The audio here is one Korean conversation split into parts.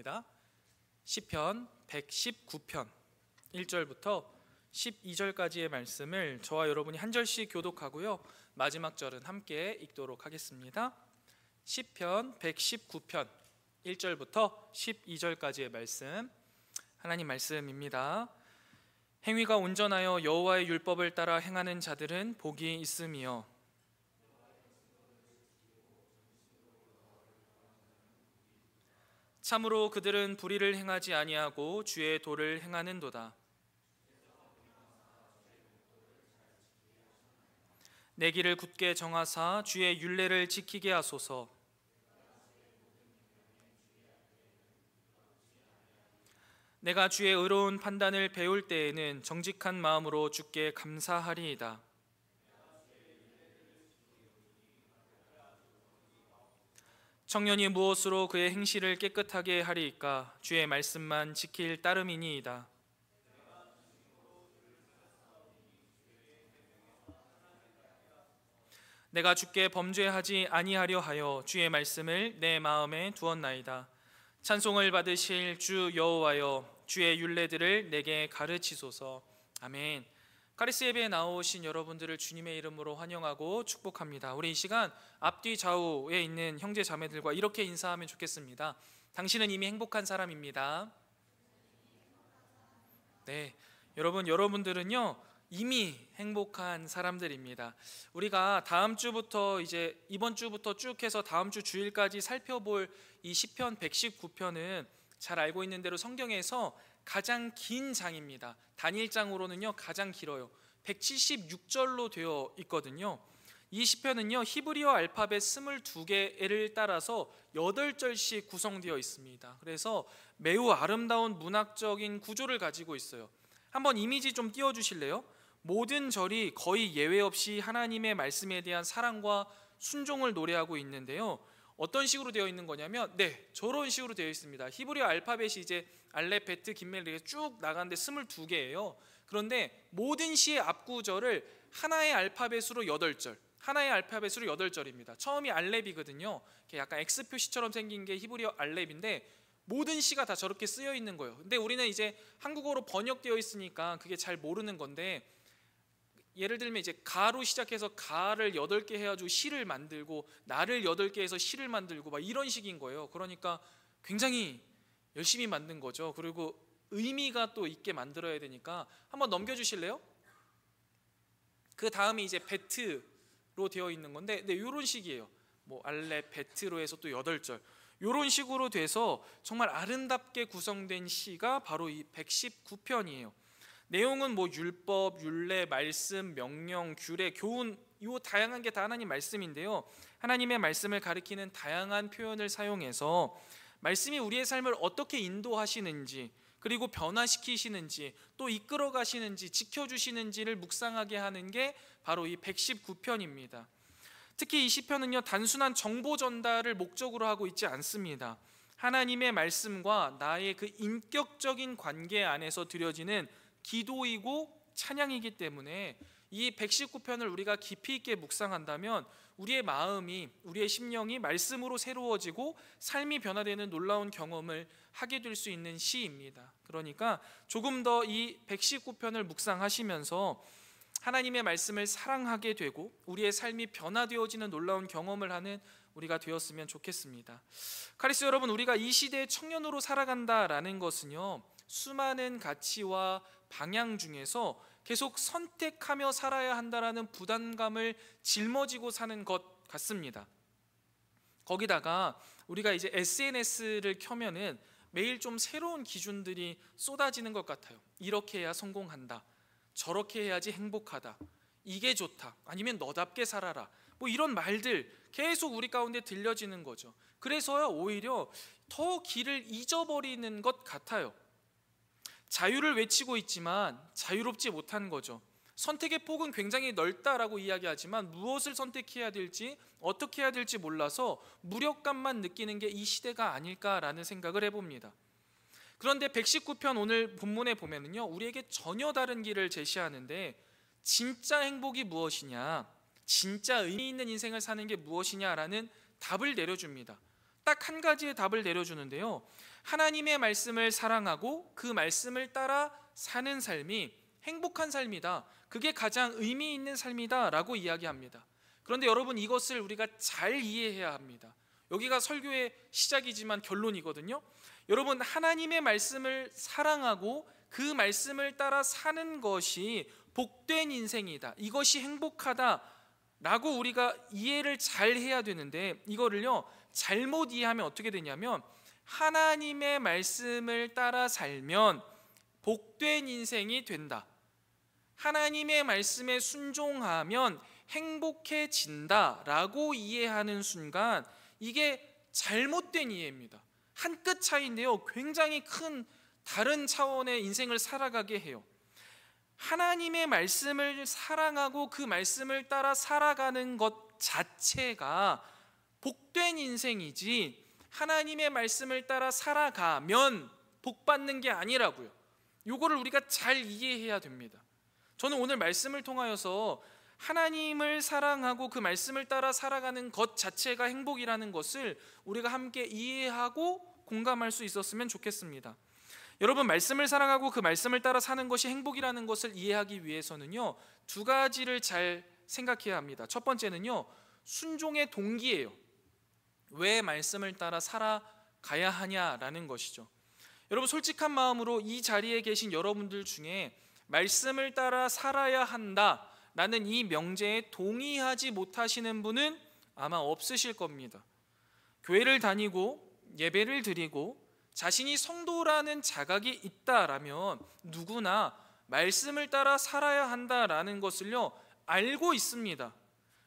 하겠습니다. 시편 119편 1절부터 12절까지의 말씀을 저와 여러분이 한 절씩 교독하고요, 마지막 절은 함께 읽도록 하겠습니다. 시편 119편 1절부터 12절까지의 말씀, 하나님 말씀입니다. 행위가 온전하여 여호와의 율법을 따라 행하는 자들은 복이 있으며 참으로 그들은 불의를 행하지 아니하고 주의 도를 행하는도다. 내 길을 굳게 정하사 주의 율례를 지키게 하소서. 내가 주의 의로운 판단을 배울 때에는 정직한 마음으로 주께 감사하리이다. 청년이 무엇으로 그의 행실을 깨끗하게 하리이까? 주의 말씀만 지킬 따름이니이다. 내가 주께 범죄하지 아니하려 하여 주의 말씀을 내 마음에 두었나이다. 찬송을 받으실 주 여호와여, 주의 율례들을 내게 가르치소서. 아멘. 카리스 예배에 나오신 여러분들을 주님의 이름으로 환영하고 축복합니다. 우리 이 시간 앞뒤 좌우에 있는 형제 자매들과 이렇게 인사하면 좋겠습니다. 당신은 이미 행복한 사람입니다. 네, 여러분들은요 이미 행복한 사람들입니다. 우리가 다음 주부터 이번 주부터 쭉 해서 다음 주 주일까지 살펴볼 이 시편 119편은 잘 알고 있는 대로 성경에서 가장 긴 장입니다. 단일장으로는요 가장 길어요. 176절로 되어 있거든요. 이 시편은요 히브리어 알파벳 22개를 따라서 8절씩 구성되어 있습니다. 그래서 매우 아름다운 문학적인 구조를 가지고 있어요. 한번 이미지 좀 띄워주실래요? 모든 절이 거의 예외 없이 하나님의 말씀에 대한 사랑과 순종을 노래하고 있는데요, 어떤 식으로 되어 있는 거냐면 저런 식으로 되어 있습니다. 히브리어 알파벳이 알렙, 베트, 김멜 이렇게 쭉 나가는데 22개예요. 그런데 모든 시의 앞구절을 하나의 알파벳으로 8절, 하나의 알파벳으로 8절입니다. 처음이 알렙이거든요. 약간 X 표시처럼 생긴 게 히브리어 알렙인데 모든 시가 다 저렇게 쓰여 있는 거예요. 근데 우리는 한국어로 번역되어 있으니까 그게 잘 모르는 건데, 예를 들면 가로 시작해서 가를 8개 해가지고 시를 만들고 나를 8개 해서 시를 만들고 막 이런 식인 거예요. 그러니까 굉장히 열심히 만든 거죠. 그리고 의미가 또 있게 만들어야 되니까 한번 넘겨주실래요? 그 다음이 베트로 되어 있는 건데 이런 식이에요. 알렙, 베트로 해서 또 8절, 이런 식으로 돼서 정말 아름답게 구성된 시가 바로 이 119편이에요. 내용은 율법, 율례, 말씀, 명령, 규례, 교훈, 이 다양한 게 다 하나님 말씀인데요, 하나님의 말씀을 가리키는 다양한 표현을 사용해서 말씀이 우리의 삶을 어떻게 인도하시는지, 그리고 변화시키시는지, 또 이끌어 가시는지, 지켜주시는지를 묵상하게 하는 게 바로 이 119편입니다. 특히 이 시편은요 단순한 정보 전달을 목적으로 하고 있지 않습니다. 하나님의 말씀과 나의 그 인격적인 관계 안에서 드려지는 기도이고 찬양이기 때문에 이 119편을 우리가 깊이 있게 묵상한다면 우리의 마음이, 우리의 심령이 말씀으로 새로워지고 삶이 변화되는 놀라운 경험을 하게 될 수 있는 시입니다. 그러니까 조금 더 이 119편을 묵상하시면서 하나님의 말씀을 사랑하게 되고 우리의 삶이 변화되어지는 놀라운 경험을 하는 우리가 되었으면 좋겠습니다. 카리스 여러분, 우리가 이 시대의 청년으로 살아간다라는 것은요 수많은 가치와 방향 중에서 계속 선택하며 살아야 한다라는 부담감을 짊어지고 사는 것 같습니다. 거기다가 우리가 SNS를 켜면은 매일 좀 새로운 기준들이 쏟아지는 것 같아요. 이렇게 해야 성공한다, 저렇게 해야지 행복하다, 이게 좋다, 아니면 너답게 살아라, 이런 말들 계속 우리 가운데 들려지는 거죠. 그래서요 오히려 더 길을 잊어버리는 것 같아요. 자유를 외치고 있지만 자유롭지 못한 거죠. 선택의 폭은 굉장히 넓다라고 이야기하지만 무엇을 선택해야 될지, 어떻게 해야 될지 몰라서 무력감만 느끼는 게 이 시대가 아닐까라는 생각을 해봅니다. 그런데 119편 오늘 본문에 보면은요 우리에게 전혀 다른 길을 제시하는데, 진짜 행복이 무엇이냐, 진짜 의미 있는 인생을 사는 게 무엇이냐라는 답을 내려줍니다. 딱 한 가지의 답을 내려주는데요, 하나님의 말씀을 사랑하고 그 말씀을 따라 사는 삶이 행복한 삶이다, 그게 가장 의미 있는 삶이다 라고 이야기합니다. 그런데 여러분, 이것을 우리가 잘 이해해야 합니다. 여기가 설교의 시작이지만 결론이거든요. 여러분, 하나님의 말씀을 사랑하고 그 말씀을 따라 사는 것이 복된 인생이다, 이것이 행복하다 라고 우리가 이해를 잘 해야 되는데, 이거를요 잘못 이해하면 어떻게 되냐면, 하나님의 말씀을 따라 살면 복된 인생이 된다, 하나님의 말씀에 순종하면 행복해진다 라고 이해하는 순간 이게 잘못된 이해입니다. 한 끗 차이인데요, 굉장히 큰 다른 차원의 인생을 살아가게 해요. 하나님의 말씀을 사랑하고 그 말씀을 따라 살아가는 것 자체가 복된 인생이지, 하나님의 말씀을 따라 살아가면 복 받는 게 아니라고요. 이거를 우리가 잘 이해해야 됩니다. 저는 오늘 말씀을 통하여서 하나님을 사랑하고 그 말씀을 따라 살아가는 것 자체가 행복이라는 것을 우리가 함께 이해하고 공감할 수 있었으면 좋겠습니다. 여러분, 말씀을 사랑하고 그 말씀을 따라 사는 것이 행복이라는 것을 이해하기 위해서는요, 두 가지를 잘 생각해야 합니다. 첫 번째는요, 순종의 동기예요. 왜 말씀을 따라 살아가야 하냐라는 것이죠. 여러분, 솔직한 마음으로 이 자리에 계신 여러분들 중에 말씀을 따라 살아야 한다라는 이 명제에 동의하지 못하시는 분은 아마 없으실 겁니다. 교회를 다니고 예배를 드리고 자신이 성도라는 자각이 있다라면 누구나 말씀을 따라 살아야 한다라는 것을요 알고 있습니다.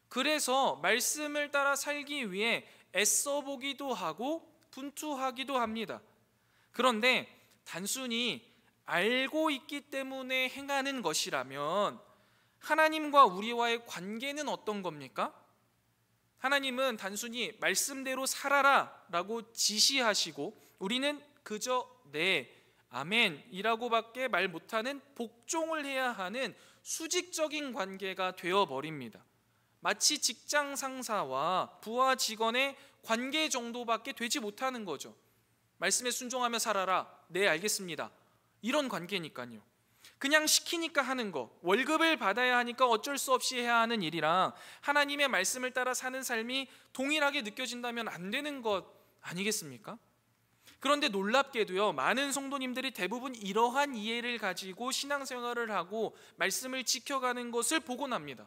그래서 말씀을 따라 살기 위해 애써 보기도 하고 분투하기도 합니다. 그런데 단순히 알고 있기 때문에 행하는 것이라면 하나님과 우리와의 관계는 어떤 겁니까? 하나님은 단순히 말씀대로 살아라 라고 지시하시고 우리는 그저 네, 아멘이라고밖에 말 못하는 복종을 해야 하는 수직적인 관계가 되어버립니다. 마치 직장 상사와 부하 직원의 관계 정도밖에 되지 못하는 거죠. 말씀에 순종하며 살아라, 네 알겠습니다, 이런 관계니까요. 그냥 시키니까 하는 거, 월급을 받아야 하니까 어쩔 수 없이 해야 하는 일이랑 하나님의 말씀을 따라 사는 삶이 동일하게 느껴진다면 안 되는 것 아니겠습니까? 그런데 놀랍게도요, 많은 성도님들이 대부분 이러한 이해를 가지고 신앙생활을 하고 말씀을 지켜가는 것을 보곤 합니다.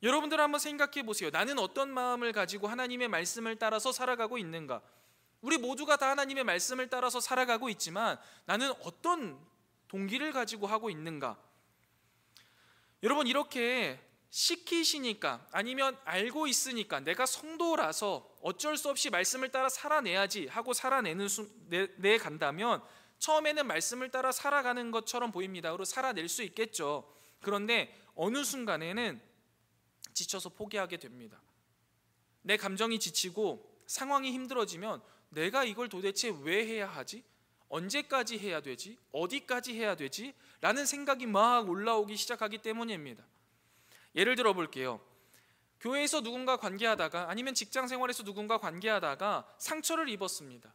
여러분들 한번 생각해 보세요. 나는 어떤 마음을 가지고 하나님의 말씀을 따라서 살아가고 있는가? 우리 모두가 다 하나님의 말씀을 따라서 살아가고 있지만 나는 어떤 동기를 가지고 하고 있는가? 여러분, 이렇게 시키시니까 아니면 알고 있으니까 내가 성도라서 어쩔 수 없이 말씀을 따라 살아내야지 하고 내 간다면 처음에는 말씀을 따라 살아가는 것처럼 보입니다. 그리고 살아낼 수 있겠죠. 그런데 어느 순간에는 지쳐서 포기하게 됩니다. 내 감정이 지치고 상황이 힘들어지면 내가 이걸 도대체 왜 해야 하지? 언제까지 해야 되지? 어디까지 해야 되지? 라는 생각이 막 올라오기 시작하기 때문입니다. 예를 들어 볼게요. 교회에서 누군가 관계하다가 아니면 직장 생활에서 누군가 관계하다가 상처를 입었습니다.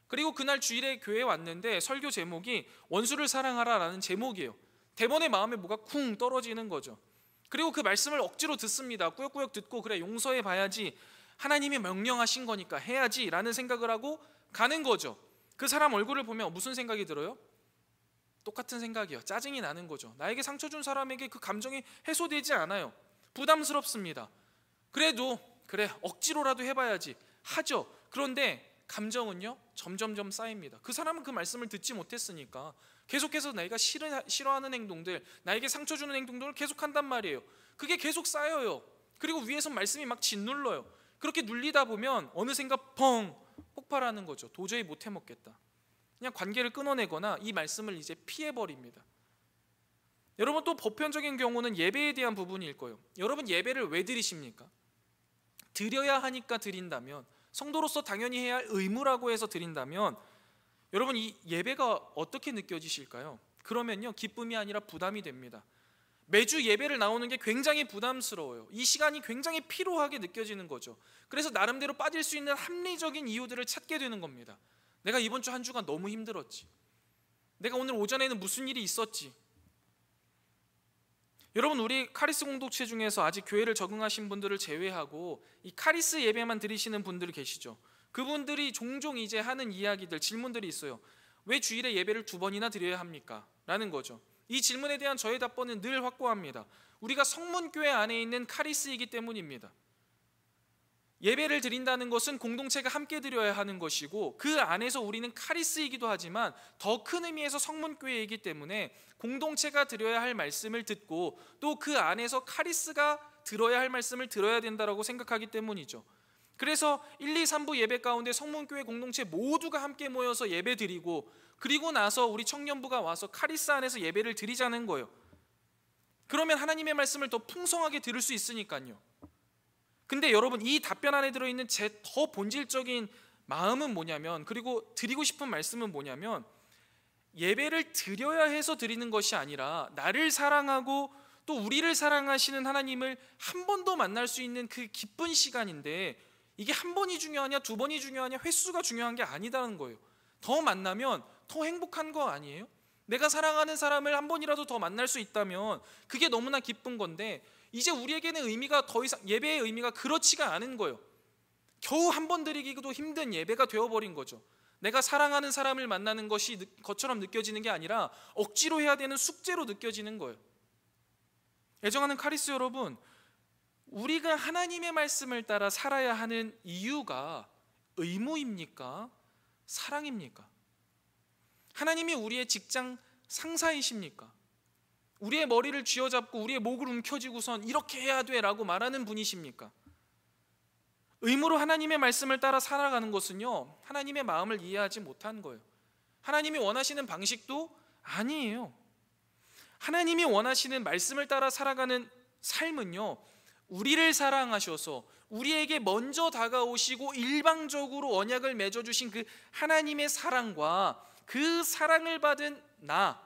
그리고 그날 주일에 교회에 왔는데 설교 제목이 원수를 사랑하라 라는 제목이에요. 대번에 마음에 뭐가 쿵 떨어지는 거죠. 그리고 그 말씀을 억지로 듣습니다. 꾸역꾸역 듣고 그래 용서해 봐야지, 하나님이 명령하신 거니까 해야지 라는 생각을 하고 가는 거죠. 그 사람 얼굴을 보면 무슨 생각이 들어요? 똑같은 생각이요. 짜증이 나는 거죠. 나에게 상처 준 사람에게 그 감정이 해소되지 않아요. 부담스럽습니다. 그래도 그래 억지로라도 해봐야지 하죠. 그런데 감정은요 점점점 쌓입니다. 그 사람은 그 말씀을 듣지 못했으니까 계속해서 내가 싫어하는 행동들, 나에게 상처 주는 행동들을 계속한단 말이에요. 그게 계속 쌓여요. 그리고 위에서 말씀이 막 짓눌러요. 그렇게 눌리다 보면 어느샌가 펑 폭발하는 거죠. 도저히 못 해먹겠다. 그냥 관계를 끊어내거나 이 말씀을 이제 피해버립니다. 여러분, 또 보편적인 경우는 예배에 대한 부분일 거예요. 여러분, 예배를 왜 드리십니까? 드려야 하니까 드린다면, 성도로서 당연히 해야 할 의무라고 해서 드린다면 여러분, 이 예배가 어떻게 느껴지실까요? 그러면요 기쁨이 아니라 부담이 됩니다. 매주 예배를 나오는 게 굉장히 부담스러워요. 이 시간이 굉장히 피로하게 느껴지는 거죠. 그래서 나름대로 빠질 수 있는 합리적인 이유들을 찾게 되는 겁니다. 내가 이번 주 한 주간 너무 힘들었지. 내가 오늘 오전에는 무슨 일이 있었지. 여러분, 우리 카리스 공동체 중에서 아직 교회를 적응하신 분들을 제외하고 이 카리스 예배만 드리시는 분들 계시죠. 그분들이 종종 이제 하는 이야기들, 질문들이 있어요. 왜 주일에 예배를 2번이나 드려야 합니까? 라는 거죠. 이 질문에 대한 저의 답변은 늘 확고합니다. 우리가 성문교회 안에 있는 카리스이기 때문입니다. 예배를 드린다는 것은 공동체가 함께 드려야 하는 것이고, 그 안에서 우리는 카리스이기도 하지만 더 큰 의미에서 성문교회이기 때문에 공동체가 드려야 할 말씀을 듣고 또 그 안에서 카리스가 들어야 할 말씀을 들어야 된다고 생각하기 때문이죠. 그래서 1, 2, 3부 예배 가운데 성문교회 공동체 모두가 함께 모여서 예배 드리고, 그리고 나서 우리 청년부가 와서 카리스 안에서 예배를 드리자는 거예요. 그러면 하나님의 말씀을 더 풍성하게 들을 수 있으니까요. 근데 여러분, 이 답변 안에 들어있는 제 더 본질적인 마음은 뭐냐면, 그리고 드리고 싶은 말씀은 뭐냐면, 예배를 드려야 해서 드리는 것이 아니라 나를 사랑하고 또 우리를 사랑하시는 하나님을 한 번 더 만날 수 있는 그 기쁜 시간인데, 이게 한 번이 중요하냐 2번이 중요하냐 횟수가 중요한 게 아니다는 거예요. 더 만나면 더 행복한 거 아니에요? 내가 사랑하는 사람을 한 번이라도 더 만날 수 있다면 그게 너무나 기쁜 건데, 이제 우리에게는 의미가 더 이상, 예배의 의미가 그렇지가 않은 거예요. 겨우 한 번 드리기도 힘든 예배가 되어버린 거죠. 내가 사랑하는 사람을 만나는 것처럼 느껴지는 게 아니라 억지로 해야 되는 숙제로 느껴지는 거예요. 애정하는 카리스 여러분, 우리가 하나님의 말씀을 따라 살아야 하는 이유가 의무입니까? 사랑입니까? 하나님이 우리의 직장 상사이십니까? 우리의 머리를 쥐어잡고 우리의 목을 움켜쥐고선 이렇게 해야 돼 라고 말하는 분이십니까? 의무로 하나님의 말씀을 따라 살아가는 것은요, 하나님의 마음을 이해하지 못한 거예요. 하나님이 원하시는 방식도 아니에요. 하나님이 원하시는 말씀을 따라 살아가는 삶은요, 우리를 사랑하셔서 우리에게 먼저 다가오시고 일방적으로 언약을 맺어주신 그 하나님의 사랑과 그 사랑을 받은 나,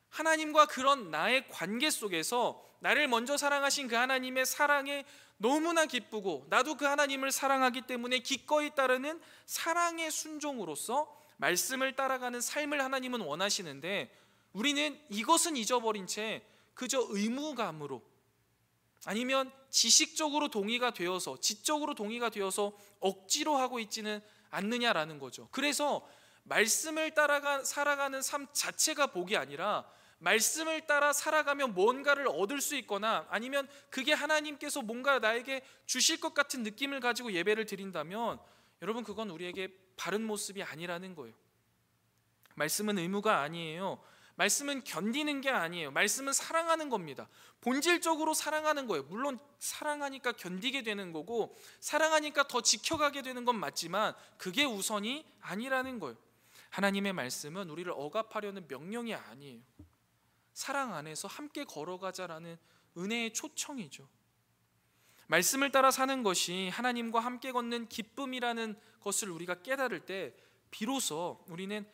하나님과 그런 나의 관계 속에서 나를 먼저 사랑하신 그 하나님의 사랑에 너무나 기쁘고 나도 그 하나님을 사랑하기 때문에 기꺼이 따르는 사랑의 순종으로서 말씀을 따라가는 삶을 하나님은 원하시는데, 우리는 이것은 잊어버린 채 그저 의무감으로, 아니면 지식적으로 동의가 되어서, 지적으로 동의가 되어서 억지로 하고 있지는 않느냐라는 거죠. 그래서 말씀을 따라 살아가는 삶 자체가 복이 아니라, 말씀을 따라 살아가면 뭔가를 얻을 수 있거나 아니면 그게 하나님께서 뭔가 나에게 주실 것 같은 느낌을 가지고 예배를 드린다면, 여러분, 그건 우리에게 바른 모습이 아니라는 거예요. 말씀은 의무가 아니에요. 말씀은 견디는 게 아니에요. 말씀은 사랑하는 겁니다. 본질적으로 사랑하는 거예요. 물론 사랑하니까 견디게 되는 거고 사랑하니까 더 지켜가게 되는 건 맞지만 그게 우선이 아니라는 거예요. 하나님의 말씀은 우리를 억압하려는 명령이 아니에요. 사랑 안에서 함께 걸어가자라는 은혜의 초청이죠. 말씀을 따라 사는 것이 하나님과 함께 걷는 기쁨이라는 것을 우리가 깨달을 때 비로소 우리는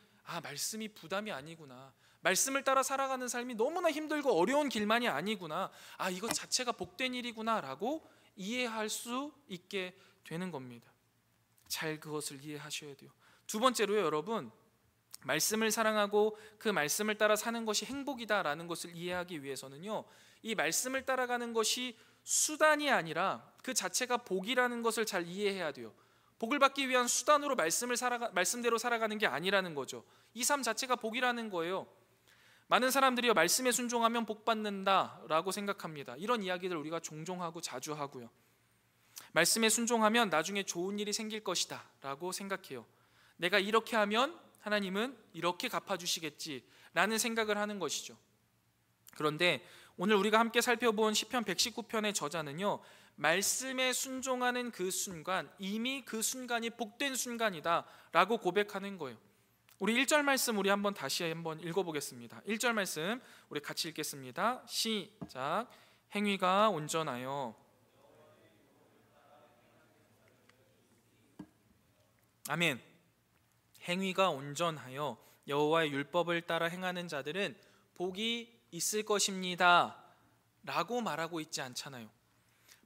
말씀이 부담이 아니구나, 말씀을 따라 살아가는 삶이 너무나 힘들고 어려운 길만이 아니구나, 이것 자체가 복된 일이구나 라고 이해할 수 있게 되는 겁니다. 잘 그것을 이해하셔야 돼요. 두 번째로요, 여러분, 말씀을 사랑하고 그 말씀을 따라 사는 것이 행복이다라는 것을 이해하기 위해서는요, 이 말씀을 따라가는 것이 수단이 아니라 그 자체가 복이라는 것을 잘 이해해야 돼요. 복을 받기 위한 수단으로 말씀대로 살아가는 게 아니라는 거죠. 이 삶 자체가 복이라는 거예요. 많은 사람들이요, 말씀에 순종하면 복 받는다라고 생각합니다. 이런 이야기들 우리가 종종 하고 자주 하고요. 말씀에 순종하면 나중에 좋은 일이 생길 것이다 라고 생각해요. 내가 이렇게 하면 하나님은 이렇게 갚아주시겠지라는 생각을 하는 것이죠. 그런데 오늘 우리가 함께 살펴본 시편 119편의 저자는요, 말씀에 순종하는 그 순간, 이미 그 순간이 복된 순간이다 라고 고백하는 거예요. 우리 1절 말씀 우리 다시 한번 읽어보겠습니다. 1절 말씀 우리 같이 읽겠습니다. 시작. 행위가 온전하여. 아멘. 행위가 온전하여 여호와의 율법을 따라 행하는 자들은 복이 있을 것입니다 라고 말하고 있지 않잖아요.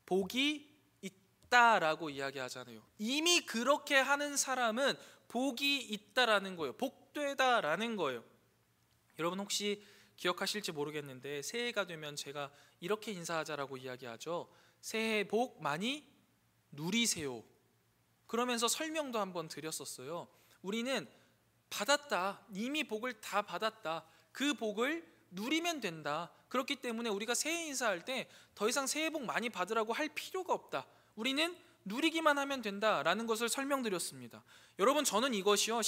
복이 있다라고 이야기하잖아요. 이미 그렇게 하는 사람은 복이 있다라는 거예요. 복되다라는 거예요. 여러분 혹시 기억하실지 모르겠는데 새해가 되면 제가 이렇게 인사하자라고 이야기하죠. 새해 복 많이 누리세요. 그러면서 설명도 한번 드렸었어요. 우리는 받았다, 이미 복을 다 받았다, 그 복을 누리면 된다. 그렇기 때문에 우리가 새해 인사할 때 더 이상 새해 복 많이 받으라고 할 필요가 없다. 우리는 누리기만 하면 된다라는 것을 설명드렸습니다. 여러분, 저는 이것이요,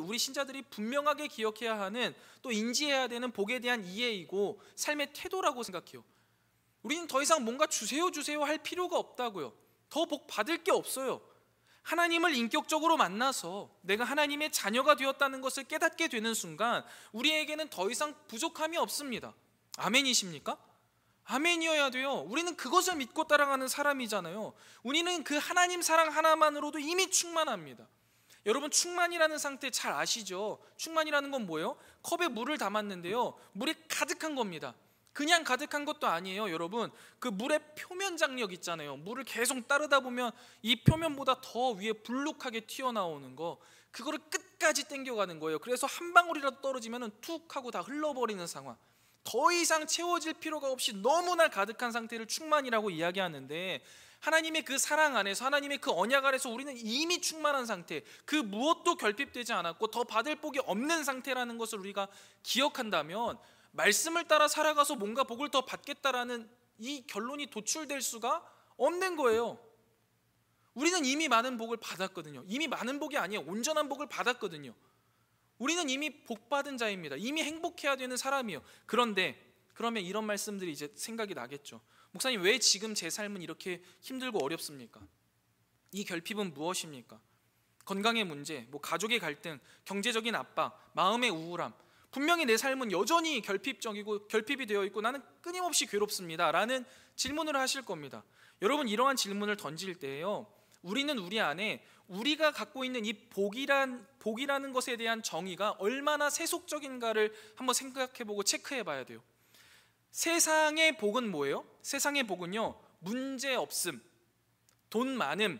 우리 신자들이 분명하게 기억해야 하는, 또 인지해야 되는 복에 대한 이해이고 삶의 태도라고 생각해요. 우리는 더 이상 뭔가 주세요 할 필요가 없다고요. 더 복 받을 게 없어요. 하나님을 인격적으로 만나서 내가 하나님의 자녀가 되었다는 것을 깨닫게 되는 순간 우리에게는 더 이상 부족함이 없습니다. 아멘이십니까? 아멘이어야 돼요. 우리는 그것을 믿고 따라가는 사람이잖아요. 우리는 그 하나님 사랑 하나만으로도 이미 충만합니다. 여러분, 충만이라는 상태 잘 아시죠? 충만이라는 건 뭐예요? 컵에 물을 담았는데요, 물이 가득한 겁니다. 그냥 가득한 것도 아니에요. 여러분, 그 물의 표면 장력 있잖아요. 물을 계속 따르다 보면 이 표면보다 더 위에 불룩하게 튀어나오는 거, 그거를 끝까지 당겨가는 거예요. 그래서 한 방울이라도 떨어지면 툭 하고 다 흘러버리는 상황. 더 이상 채워질 필요가 없이 너무나 가득한 상태를 충만이라고 이야기하는데, 하나님의 그 사랑 안에서, 하나님의 그 언약 아래서 우리는 이미 충만한 상태, 그 무엇도 결핍되지 않았고 더 받을 복이 없는 상태라는 것을 우리가 기억한다면 말씀을 따라 살아가서 뭔가 복을 더 받겠다라는 이 결론이 도출될 수가 없는 거예요. 우리는 이미 많은 복을 받았거든요. 이미 많은 복이 아니에요, 온전한 복을 받았거든요. 우리는 이미 복받은 자입니다. 이미 행복해야 되는 사람이에요. 그런데 그러면 이런 말씀들이 이제 생각이 나겠죠. 목사님, 왜 지금 제 삶은 이렇게 힘들고 어렵습니까? 이 결핍은 무엇입니까? 건강의 문제, 가족의 갈등, 경제적인 압박, 마음의 우울함. 분명히 내 삶은 여전히 결핍이 되어 있고 나는 끊임없이 괴롭습니다 라는 질문을 하실 겁니다. 여러분, 이러한 질문을 던질 때에요, 우리는 우리 안에 우리가 갖고 있는 이 복이라는 것에 대한 정의가 얼마나 세속적인가를 한번 생각해보고 체크해봐야 돼요. 세상의 복은 뭐예요? 세상의 복은요, 문제 없음, 돈 많음,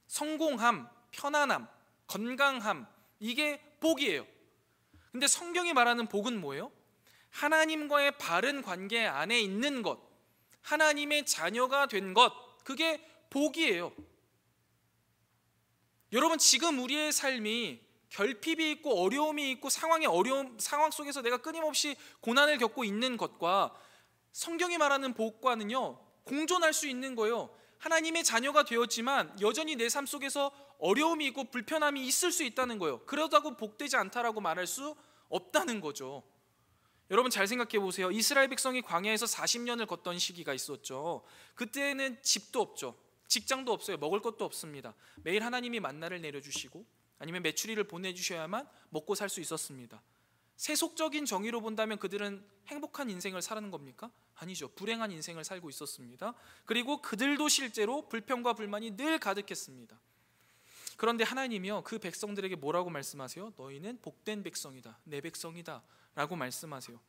성공함, 편안함, 건강함, 이게 복이에요. 근데 성경이 말하는 복은 뭐예요? 하나님과의 바른 관계 안에 있는 것, 하나님의 자녀가 된 것, 그게 복이에요. 여러분, 지금 우리의 삶이 결핍이 있고 어려움이 있고 상황 속에서 내가 끊임없이 고난을 겪고 있는 것과 성경이 말하는 복과는요, 공존할 수 있는 거예요. 하나님의 자녀가 되었지만 여전히 내 삶 속에서 어려움이 있고 불편함이 있을 수 있다는 거예요. 그러다고 복되지 않다라고 말할 수 없다는 거죠. 여러분, 잘 생각해 보세요. 이스라엘 백성이 광야에서 40년을 걷던 시기가 있었죠. 그때는 집도 없죠. 직장도 없어요. 먹을 것도 없습니다. 매일 하나님이 만나를 내려주시고 아니면 메추리를 보내주셔야만 먹고 살 수 있었습니다. 세속적인 정의로 본다면 그들은 행복한 인생을 사는 겁니까? 아니죠. 불행한 인생을 살고 있었습니다. 그리고 그들도 실제로 불평과 불만이 늘 가득했습니다. 그런데 하나님이요, 그 백성들에게 뭐라고 말씀하세요? 너희는 복된 백성이다, 내 백성이다 라고 말씀하세요.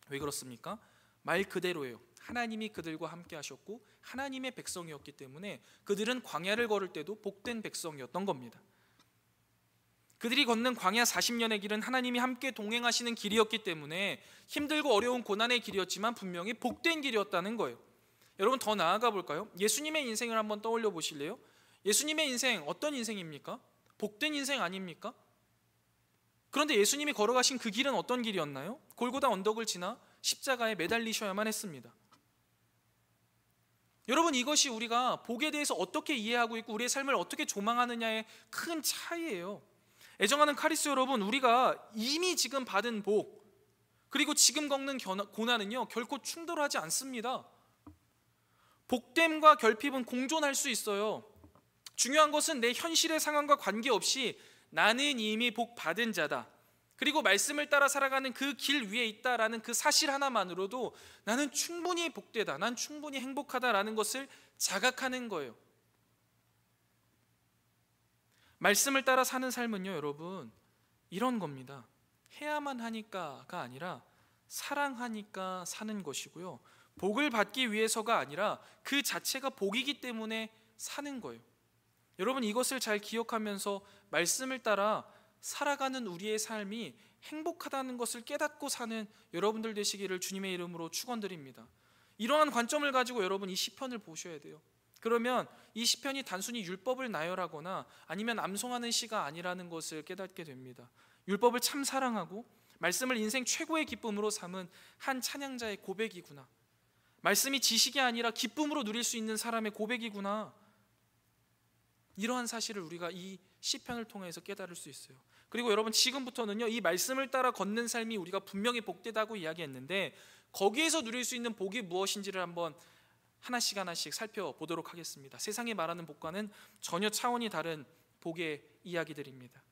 왜 그렇습니까? 말 그대로예요. 하나님이 그들과 함께 하셨고 하나님의 백성이었기 때문에 그들은 광야를 걸을 때도 복된 백성이었던 겁니다. 그들이 걷는 광야 40년의 길은 하나님이 함께 동행하시는 길이었기 때문에 힘들고 어려운 고난의 길이었지만 분명히 복된 길이었다는 거예요. 여러분, 더 나아가 볼까요? 예수님의 인생을 한번 떠올려 보실래요? 예수님의 인생 어떤 인생입니까? 복된 인생 아닙니까? 그런데 예수님이 걸어가신 그 길은 어떤 길이었나요? 골고다 언덕을 지나 십자가에 매달리셔야만 했습니다. 여러분, 이것이 우리가 복에 대해서 어떻게 이해하고 있고 우리의 삶을 어떻게 조망하느냐의 큰 차이예요. 애정하는 카리스 여러분, 우리가 이미 지금 받은 복 그리고 지금 겪는 고난은요, 결코 충돌하지 않습니다. 복됨과 결핍은 공존할 수 있어요. 중요한 것은 내 현실의 상황과 관계없이 나는 이미 복 받은 자다, 그리고 말씀을 따라 살아가는 그 길 위에 있다라는 그 사실 하나만으로도 나는 충분히 복되다, 난 충분히 행복하다라는 것을 자각하는 거예요. 말씀을 따라 사는 삶은요, 여러분, 이런 겁니다. 해야만 하니까가 아니라 사랑하니까 사는 것이고요, 복을 받기 위해서가 아니라 그 자체가 복이기 때문에 사는 거예요. 여러분, 이것을 잘 기억하면서 말씀을 따라 살아가는 우리의 삶이 행복하다는 것을 깨닫고 사는 여러분들 되시기를 주님의 이름으로 축원드립니다. 이러한 관점을 가지고 여러분 이 시편을 보셔야 돼요. 그러면 이 시편이 단순히 율법을 나열하거나 아니면 암송하는 시가 아니라는 것을 깨닫게 됩니다. 율법을 참 사랑하고 말씀을 인생 최고의 기쁨으로 삼은 한 찬양자의 고백이구나. 말씀이 지식이 아니라 기쁨으로 누릴 수 있는 사람의 고백이구나. 이러한 사실을 우리가 이 시편을 통해서 깨달을 수 있어요. 그리고 여러분, 지금부터는요, 이 말씀을 따라 걷는 삶이 우리가 분명히 복되다고 이야기했는데 거기에서 누릴 수 있는 복이 무엇인지를 한번 하나씩 살펴보도록 하겠습니다. 세상이 말하는 복과는 전혀 차원이 다른 복의 이야기들입니다.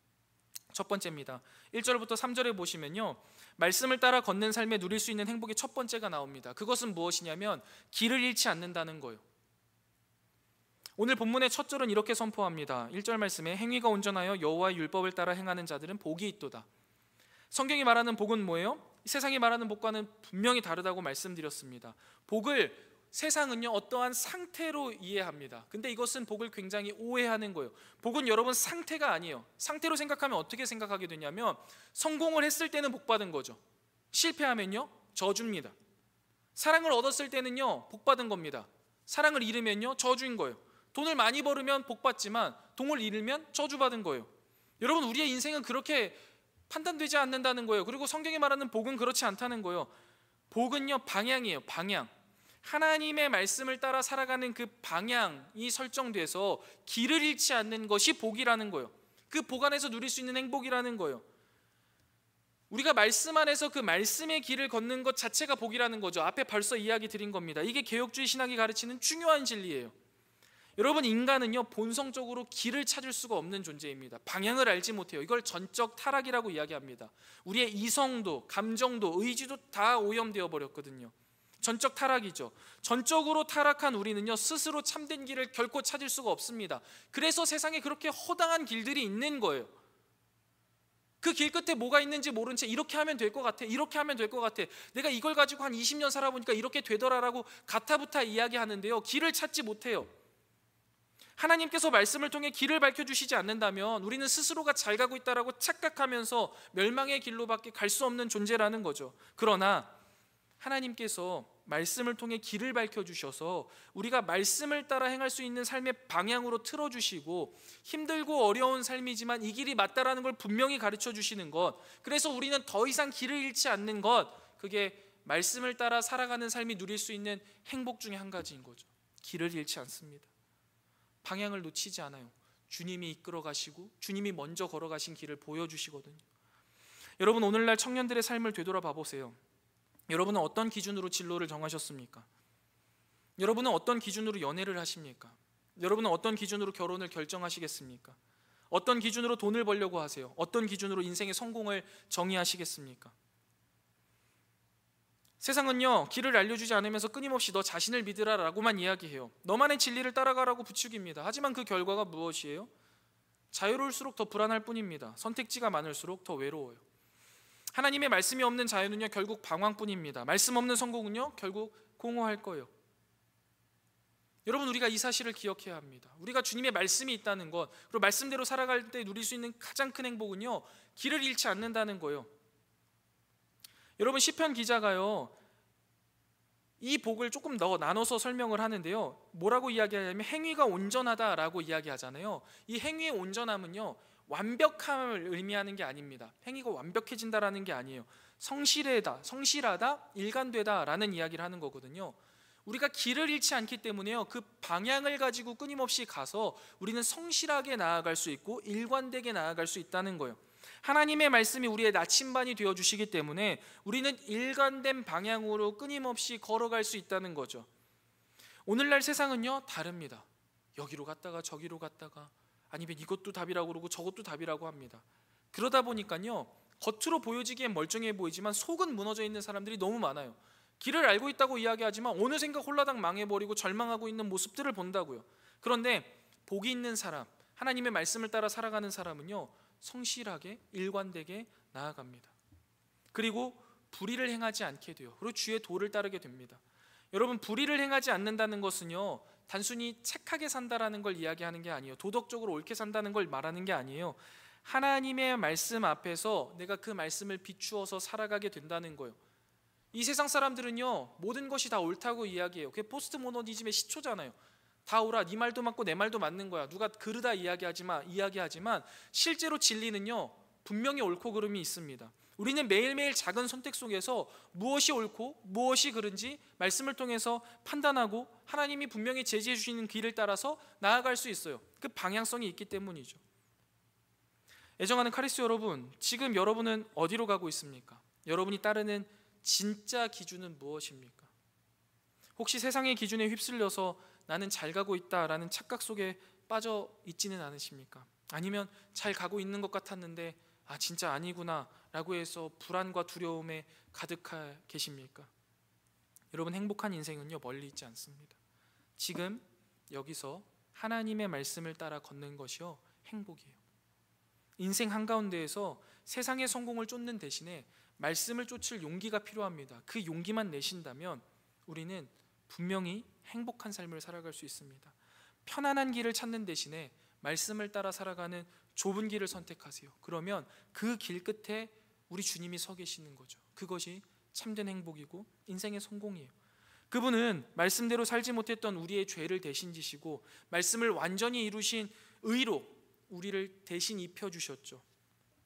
첫 번째입니다. 1절부터 3절에 보시면요, 말씀을 따라 걷는 삶에 누릴 수 있는 행복의 첫 번째가 나옵니다. 그것은 무엇이냐면 길을 잃지 않는다는 거예요. 오늘 본문의 첫 절은 이렇게 선포합니다. 1절 말씀에 행위가 온전하여 여호와의 율법을 따라 행하는 자들은 복이 있도다. 성경이 말하는 복은 뭐예요? 세상이 말하는 복과는 분명히 다르다고 말씀드렸습니다. 복을 세상은요, 어떠한 상태로 이해합니다. 근데 이것은 복을 굉장히 오해하는 거예요. 복은 여러분 상태가 아니에요. 상태로 생각하면 어떻게 생각하게 되냐면 성공을 했을 때는 복 받은 거죠. 실패하면요, 저주입니다. 사랑을 얻었을 때는요, 복 받은 겁니다. 사랑을 잃으면요, 저주인 거예요. 돈을 많이 벌으면 복 받지만 돈을 잃으면 저주 받은 거예요. 여러분, 우리의 인생은 그렇게 판단되지 않는다는 거예요. 그리고 성경이 말하는 복은 그렇지 않다는 거예요. 복은요, 방향이에요. 방향. 하나님의 말씀을 따라 살아가는 그 방향이 설정돼서 길을 잃지 않는 것이 복이라는 거예요. 그 복 안에서 누릴 수 있는 행복이라는 거예요. 우리가 말씀 안에서 그 말씀의 길을 걷는 것 자체가 복이라는 거죠. 앞에 벌써 이야기 드린 겁니다. 이게 개혁주의 신학이 가르치는 중요한 진리예요. 여러분, 인간은요, 본성적으로 길을 찾을 수가 없는 존재입니다. 방향을 알지 못해요. 이걸 전적 타락이라고 이야기합니다. 우리의 이성도, 감정도, 의지도 다 오염되어 버렸거든요. 전적 타락이죠. 전적으로 타락한 우리는요, 스스로 참된 길을 결코 찾을 수가 없습니다. 그래서 세상에 그렇게 허당한 길들이 있는 거예요. 그 길 끝에 뭐가 있는지 모른 채 이렇게 하면 될 것 같아, 이렇게 하면 될 것 같아, 내가 이걸 가지고 한 20년 살아보니까 이렇게 되더라라고 가타부타 이야기하는데요, 길을 찾지 못해요. 하나님께서 말씀을 통해 길을 밝혀주시지 않는다면 우리는 스스로가 잘 가고 있다라고 착각하면서 멸망의 길로밖에 갈 수 없는 존재라는 거죠. 그러나 하나님께서 말씀을 통해 길을 밝혀주셔서 우리가 말씀을 따라 행할 수 있는 삶의 방향으로 틀어주시고, 힘들고 어려운 삶이지만 이 길이 맞다라는 걸 분명히 가르쳐주시는 것, 그래서 우리는 더 이상 길을 잃지 않는 것, 그게 말씀을 따라 살아가는 삶이 누릴 수 있는 행복 중에 한 가지인 거죠. 길을 잃지 않습니다. 방향을 놓치지 않아요. 주님이 이끌어 가시고 주님이 먼저 걸어가신 길을 보여주시거든요. 여러분, 오늘날 청년들의 삶을 되돌아봐 보세요. 여러분은 어떤 기준으로 진로를 정하셨습니까? 여러분은 어떤 기준으로 연애를 하십니까? 여러분은 어떤 기준으로 결혼을 결정하시겠습니까? 어떤 기준으로 돈을 벌려고 하세요? 어떤 기준으로 인생의 성공을 정의하시겠습니까? 세상은요, 길을 알려주지 않으면서 끊임없이 너 자신을 믿으라라고만 이야기해요. 너만의 진리를 따라가라고 부추깁니다. 하지만 그 결과가 무엇이에요? 자유로울수록 더 불안할 뿐입니다. 선택지가 많을수록 더 외로워요. 하나님의 말씀이 없는 자유는요, 결국 방황뿐입니다. 말씀 없는 성공은요, 결국 공허할 거예요. 여러분, 우리가 이 사실을 기억해야 합니다. 우리가 주님의 말씀이 있다는 것, 그리고 말씀대로 살아갈 때 누릴 수 있는 가장 큰 행복은요, 길을 잃지 않는다는 거예요. 여러분, 시편 기자가요, 이 복을 조금 더 나눠서 설명을 하는데요, 뭐라고 이야기하냐면 행위가 온전하다라고 이야기하잖아요. 이 행위의 온전함은요, 완벽함을 의미하는 게 아닙니다. 행위가 완벽해진다라는 게 아니에요. 성실하다, 일관되다라는 이야기를 하는 거거든요. 우리가 길을 잃지 않기 때문에요, 그 방향을 가지고 끊임없이 가서 우리는 성실하게 나아갈 수 있고 일관되게 나아갈 수 있다는 거예요. 하나님의 말씀이 우리의 나침반이 되어주시기 때문에 우리는 일관된 방향으로 끊임없이 걸어갈 수 있다는 거죠. 오늘날 세상은요, 다릅니다. 여기로 갔다가 저기로 갔다가, 아니면 이것도 답이라고 그러고 저것도 답이라고 합니다. 그러다 보니까요, 겉으로 보여지기엔 멀쩡해 보이지만 속은 무너져 있는 사람들이 너무 많아요. 길을 알고 있다고 이야기하지만 어느샌가 홀라당 망해버리고 절망하고 있는 모습들을 본다고요. 그런데 복이 있는 사람, 하나님의 말씀을 따라 살아가는 사람은요, 성실하게 일관되게 나아갑니다. 그리고 불의를 행하지 않게 돼요. 그리고 주의 도를 따르게 됩니다. 여러분, 불의를 행하지 않는다는 것은요, 단순히 착하게 산다라는 걸 이야기하는 게 아니에요. 도덕적으로 옳게 산다는 걸 말하는 게 아니에요. 하나님의 말씀 앞에서 내가 그 말씀을 비추어서 살아가게 된다는 거예요. 이 세상 사람들은요, 모든 것이 다 옳다고 이야기해요. 그게 포스트 모더니즘의 시초잖아요. 다 옳아, 네 말도 맞고 내 말도 맞는 거야. 누가 그르다 이야기하지만 실제로 진리는요, 분명히 옳고 그름이 있습니다. 우리는 매일매일 작은 선택 속에서 무엇이 옳고 무엇이 그른지 말씀을 통해서 판단하고 하나님이 분명히 제시해 주시는 길을 따라서 나아갈 수 있어요. 그 방향성이 있기 때문이죠. 애정하는 카리스 여러분, 지금 여러분은 어디로 가고 있습니까? 여러분이 따르는 진짜 기준은 무엇입니까? 혹시 세상의 기준에 휩쓸려서 나는 잘 가고 있다라는 착각 속에 빠져 있지는 않으십니까? 아니면 잘 가고 있는 것 같았는데 진짜 아니구나 라고 해서 불안과 두려움에 가득하 계십니까? 여러분, 행복한 인생은요, 멀리 있지 않습니다. 지금 여기서 하나님의 말씀을 따라 걷는 것이요, 행복이에요. 인생 한가운데에서 세상의 성공을 쫓는 대신에 말씀을 쫓을 용기가 필요합니다. 그 용기만 내신다면 우리는 분명히 행복한 삶을 살아갈 수 있습니다. 편안한 길을 찾는 대신에 말씀을 따라 살아가는 좁은 길을 선택하세요. 그러면 그 길 끝에 우리 주님이 서 계시는 거죠. 그것이 참된 행복이고 인생의 성공이에요. 그분은 말씀대로 살지 못했던 우리의 죄를 대신 지시고 말씀을 완전히 이루신 의로 우리를 대신 입혀주셨죠.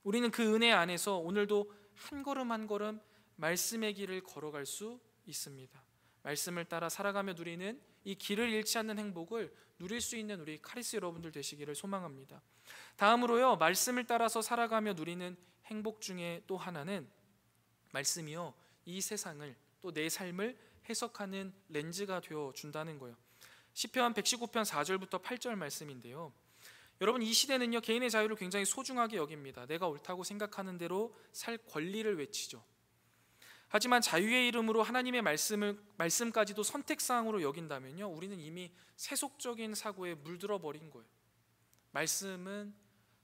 우리는 그 은혜 안에서 오늘도 한 걸음 한 걸음 말씀의 길을 걸어갈 수 있습니다. 말씀을 따라 살아가며 누리는 이 길을 잃지 않는 행복을 누릴 수 있는 우리 카리스 여러분들 되시기를 소망합니다. 다음으로요, 말씀을 따라서 살아가며 누리는 행복 중에 또 하나는 말씀이요, 이 세상을 또 내 삶을 해석하는 렌즈가 되어 준다는 거예요. 시편 119편 4절부터 8절 말씀인데요, 여러분, 이 시대는요, 개인의 자유를 굉장히 소중하게 여깁니다. 내가 옳다고 생각하는 대로 살 권리를 외치죠. 하지만 자유의 이름으로 하나님의 말씀까지도 선택사항으로 여긴다면요, 우리는 이미 세속적인 사고에 물들어 버린 거예요. 말씀은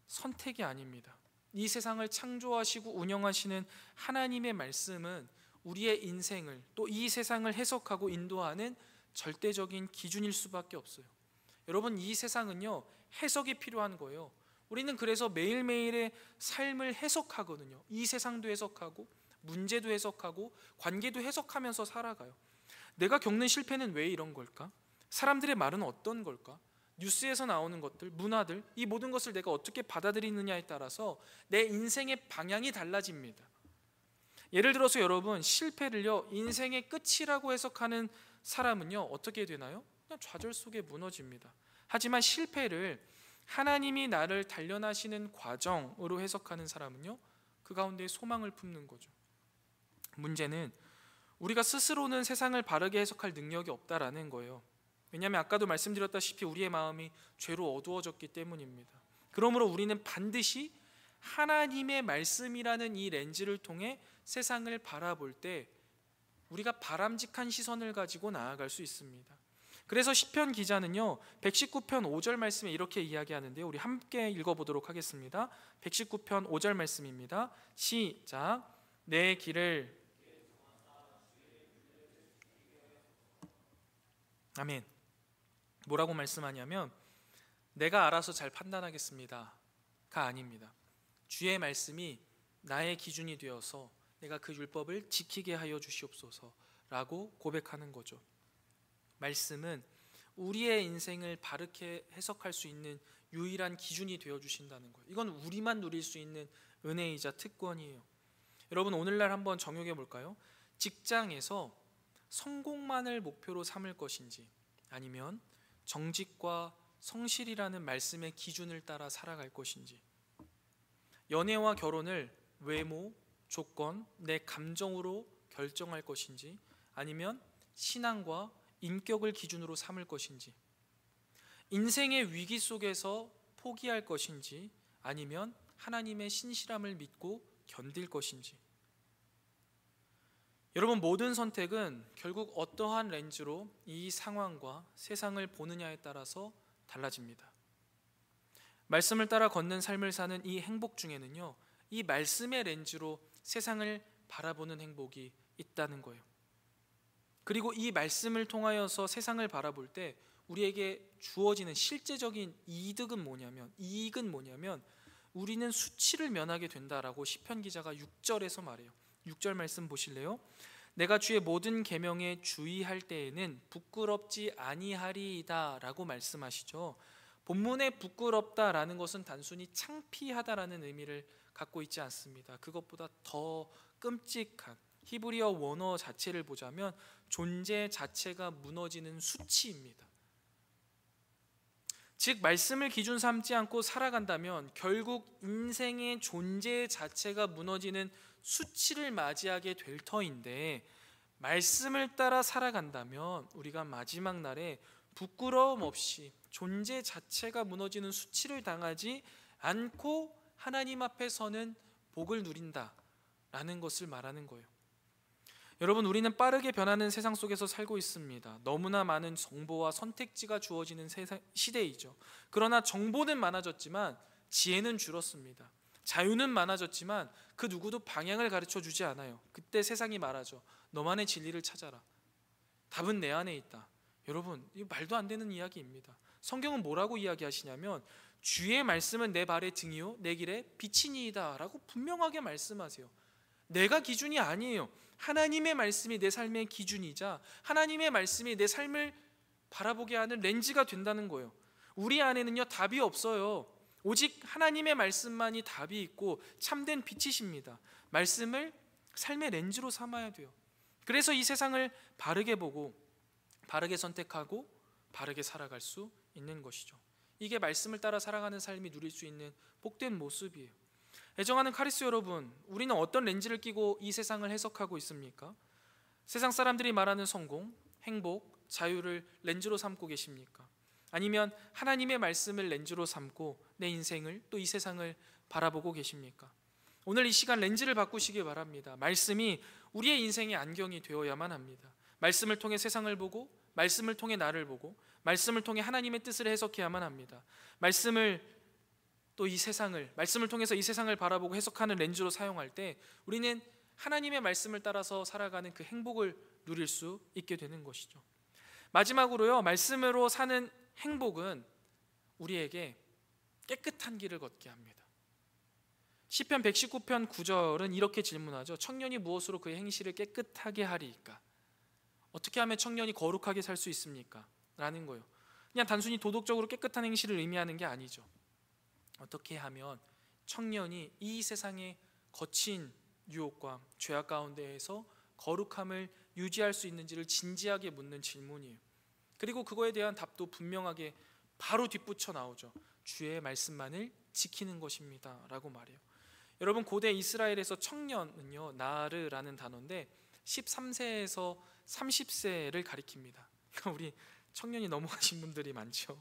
선택이 아닙니다. 이 세상을 창조하시고 운영하시는 하나님의 말씀은 우리의 인생을 또 이 세상을 해석하고 인도하는 절대적인 기준일 수밖에 없어요. 여러분, 이 세상은요, 해석이 필요한 거예요. 우리는 그래서 매일매일의 삶을 해석하거든요. 이 세상도 해석하고 문제도 해석하고 관계도 해석하면서 살아가요. 내가 겪는 실패는 왜 이런 걸까? 사람들의 말은 어떤 걸까? 뉴스에서 나오는 것들, 문화들, 이 모든 것을 내가 어떻게 받아들이느냐에 따라서 내 인생의 방향이 달라집니다. 예를 들어서 여러분, 실패를요, 인생의 끝이라고 해석하는 사람은요, 어떻게 되나요? 그냥 좌절 속에 무너집니다. 하지만 실패를 하나님이 나를 단련하시는 과정으로 해석하는 사람은요, 그 가운데 소망을 품는 거죠. 문제는 우리가 스스로는 세상을 바르게 해석할 능력이 없다라는 거예요. 왜냐하면 아까도 말씀드렸다시피 우리의 마음이 죄로 어두워졌기 때문입니다. 그러므로 우리는 반드시 하나님의 말씀이라는 이 렌즈를 통해 세상을 바라볼 때 우리가 바람직한 시선을 가지고 나아갈 수 있습니다. 그래서 시편 기자는요, 119편 5절 말씀에 이렇게 이야기하는데요, 우리 함께 읽어보도록 하겠습니다. 119편 5절 말씀입니다. 시작. 내 길을, 아멘. 뭐라고 말씀하냐면 내가 알아서 잘 판단하겠습니다가 아닙니다. 주의 말씀이 나의 기준이 되어서 내가 그 율법을 지키게 하여 주시옵소서라고 고백하는 거죠. 말씀은 우리의 인생을 바르게 해석할 수 있는 유일한 기준이 되어 주신다는 거예요. 이건 우리만 누릴 수 있는 은혜이자 특권이에요. 여러분, 오늘날 한번 정욕해 볼까요? 직장에서 성공만을 목표로 삼을 것인지 아니면 정직과 성실이라는 말씀의 기준을 따라 살아갈 것인지, 연애와 결혼을 외모, 조건, 내 감정으로 결정할 것인지 아니면 신앙과 인격을 기준으로 삼을 것인지, 인생의 위기 속에서 포기할 것인지 아니면 하나님의 신실함을 믿고 견딜 것인지, 여러분, 모든 선택은 결국 어떠한 렌즈로 이 상황과 세상을 보느냐에 따라서 달라집니다. 말씀을 따라 걷는 삶을 사는 이 행복 중에는요, 이 말씀의 렌즈로 세상을 바라보는 행복이 있다는 거예요. 그리고 이 말씀을 통하여서 세상을 바라볼 때 우리에게 주어지는 실제적인 이익은 뭐냐면 우리는 수치를 면하게 된다라고 시편 기자가 6절에서 말해요. 6절 말씀 보실래요? 내가 주의 모든 계명에 주의할 때에는 부끄럽지 아니하리이다 라고 말씀하시죠. 본문에 부끄럽다라는 것은 단순히 창피하다라는 의미를 갖고 있지 않습니다. 그것보다 더 끔찍한 히브리어 원어 자체를 보자면 존재 자체가 무너지는 수치입니다. 즉 말씀을 기준 삼지 않고 살아간다면 결국 인생의 존재 자체가 무너지는 수치를 맞이하게 될 터인데, 말씀을 따라 살아간다면 우리가 마지막 날에 부끄러움 없이 존재 자체가 무너지는 수치를 당하지 않고 하나님 앞에 서는 복을 누린다라는 것을 말하는 거예요. 여러분, 우리는 빠르게 변하는 세상 속에서 살고 있습니다. 너무나 많은 정보와 선택지가 주어지는 시대이죠. 그러나 정보는 많아졌지만 지혜는 줄었습니다. 자유는 많아졌지만 그 누구도 방향을 가르쳐 주지 않아요. 그때 세상이 말하죠. 너만의 진리를 찾아라. 답은 내 안에 있다. 여러분, 이거 말도 안 되는 이야기입니다. 성경은 뭐라고 이야기하시냐면 주의 말씀은 내 발의 등이요 내 길의 빛이니이다 라고 분명하게 말씀하세요. 내가 기준이 아니에요. 하나님의 말씀이 내 삶의 기준이자 하나님의 말씀이 내 삶을 바라보게 하는 렌즈가 된다는 거예요. 우리 안에는요 답이 없어요. 오직 하나님의 말씀만이 답이 있고 참된 빛이십니다. 말씀을 삶의 렌즈로 삼아야 돼요. 그래서 이 세상을 바르게 보고 바르게 선택하고 바르게 살아갈 수 있는 것이죠. 이게 말씀을 따라 살아가는 삶이 누릴 수 있는 복된 모습이에요. 애정하는 카리스 여러분, 우리는 어떤 렌즈를 끼고 이 세상을 해석하고 있습니까? 세상 사람들이 말하는 성공, 행복, 자유를 렌즈로 삼고 계십니까? 아니면 하나님의 말씀을 렌즈로 삼고 내 인생을 또 이 세상을 바라보고 계십니까? 오늘 이 시간 렌즈를 바꾸시기 바랍니다. 말씀이 우리의 인생의 안경이 되어야만 합니다. 말씀을 통해 세상을 보고 말씀을 통해 나를 보고 말씀을 통해 하나님의 뜻을 해석해야만 합니다. 말씀을 통해서 이 세상을 바라보고 해석하는 렌즈로 사용할 때 우리는 하나님의 말씀을 따라서 살아가는 그 행복을 누릴 수 있게 되는 것이죠. 마지막으로요, 말씀으로 사는 행복은 우리에게 깨끗한 길을 걷게 합니다. 시편 119편 9절은 이렇게 질문하죠. 청년이 무엇으로 그의 행실을 깨끗하게 하리이까? 어떻게 하면 청년이 거룩하게 살 수 있습니까? 라는 거예요. 그냥 단순히 도덕적으로 깨끗한 행실을 의미하는 게 아니죠. 어떻게 하면 청년이 이 세상의 거친 유혹과 죄악 가운데에서 거룩함을 유지할 수 있는지를 진지하게 묻는 질문이에요. 그리고 그거에 대한 답도 분명하게 바로 뒷붙여 나오죠. 주의 말씀만을 지키는 것입니다 라고 말해요. 여러분, 고대 이스라엘에서 청년은요 나르라는 단어인데 13세에서 30세를 가리킵니다. 그러니까 우리 청년이 넘어가신 분들이 많죠.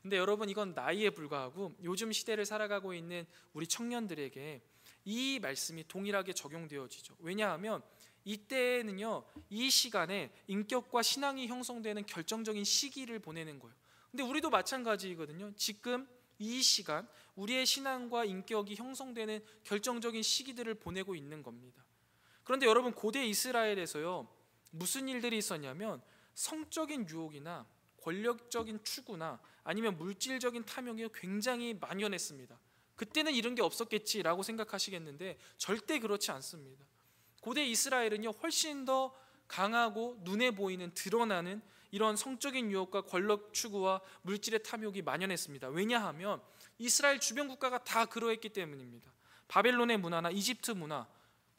근데 여러분, 이건 나이에 불과하고 요즘 시대를 살아가고 있는 우리 청년들에게 이 말씀이 동일하게 적용되어지죠. 왜냐하면 이때는요 이 시간에 인격과 신앙이 형성되는 결정적인 시기를 보내는 거예요. 근데 우리도 마찬가지거든요. 지금 이 시간 우리의 신앙과 인격이 형성되는 결정적인 시기들을 보내고 있는 겁니다. 그런데 여러분, 고대 이스라엘에서요 무슨 일들이 있었냐면 성적인 유혹이나 권력적인 추구나 아니면 물질적인 탐욕이 굉장히 만연했습니다. 그때는 이런 게 없었겠지라고 생각하시겠는데 절대 그렇지 않습니다. 고대 이스라엘은요 훨씬 더 강하고 눈에 보이는 드러나는 이런 성적인 유혹과 권력 추구와 물질의 탐욕이 만연했습니다. 왜냐하면 이스라엘 주변 국가가 다 그러했기 때문입니다. 바벨론의 문화나 이집트 문화,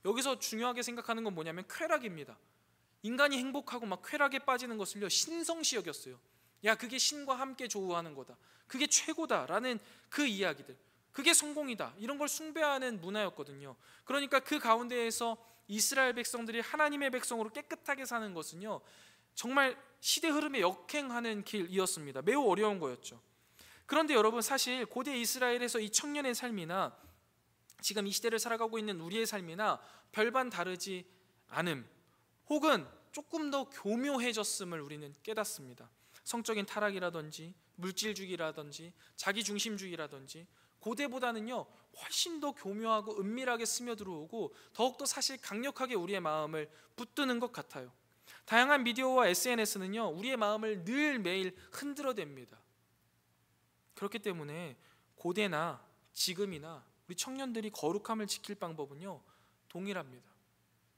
여기서 중요하게 생각하는 건 뭐냐면 쾌락입니다. 인간이 행복하고 막 쾌락에 빠지는 것을요 신성시 여겼어요. 야, 그게 신과 함께 조우하는 거다, 그게 최고다라는 그 이야기들, 그게 성공이다, 이런 걸 숭배하는 문화였거든요. 그러니까 그 가운데에서 이스라엘 백성들이 하나님의 백성으로 깨끗하게 사는 것은요 정말 시대 흐름에 역행하는 길이었습니다. 매우 어려운 거였죠. 그런데 여러분, 사실 고대 이스라엘에서 이 청년의 삶이나 지금 이 시대를 살아가고 있는 우리의 삶이나 별반 다르지 않음, 혹은 조금 더 교묘해졌음을 우리는 깨닫습니다. 성적인 타락이라든지 물질주의라든지 자기중심주의라든지 고대보다는요 훨씬 더 교묘하고 은밀하게 스며들어오고 더욱더 사실 강력하게 우리의 마음을 붙드는 것 같아요. 다양한 미디어와 SNS는요, 우리의 마음을 늘 매일 흔들어댑니다. 그렇기 때문에 고대나 지금이나 우리 청년들이 거룩함을 지킬 방법은요, 동일합니다.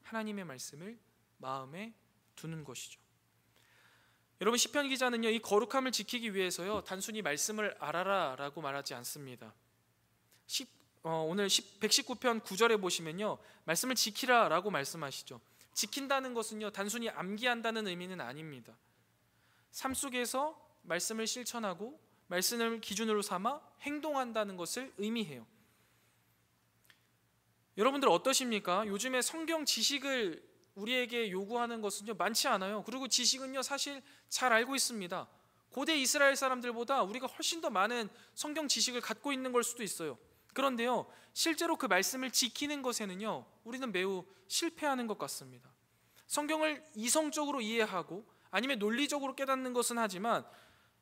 하나님의 말씀을 마음에 두는 것이죠. 여러분, 시편 기자는요, 이 거룩함을 지키기 위해서요, 단순히 말씀을 알아라 라고 말하지 않습니다. 오늘 119편 9절에 보시면요, 말씀을 지키라 라고 말씀하시죠. 지킨다는 것은요, 단순히 암기한다는 의미는 아닙니다. 삶 속에서 말씀을 실천하고 말씀을 기준으로 삼아 행동한다는 것을 의미해요. 여러분들 어떠십니까? 요즘에 성경 지식을 우리에게 요구하는 것은요, 많지 않아요. 그리고 지식은요, 사실 잘 알고 있습니다. 고대 이스라엘 사람들보다 우리가 훨씬 더 많은 성경 지식을 갖고 있는 걸 수도 있어요. 그런데요, 실제로 그 말씀을 지키는 것에는요, 우리는 매우 실패하는 것 같습니다. 성경을 이성적으로 이해하고 아니면 논리적으로 깨닫는 것은 하지만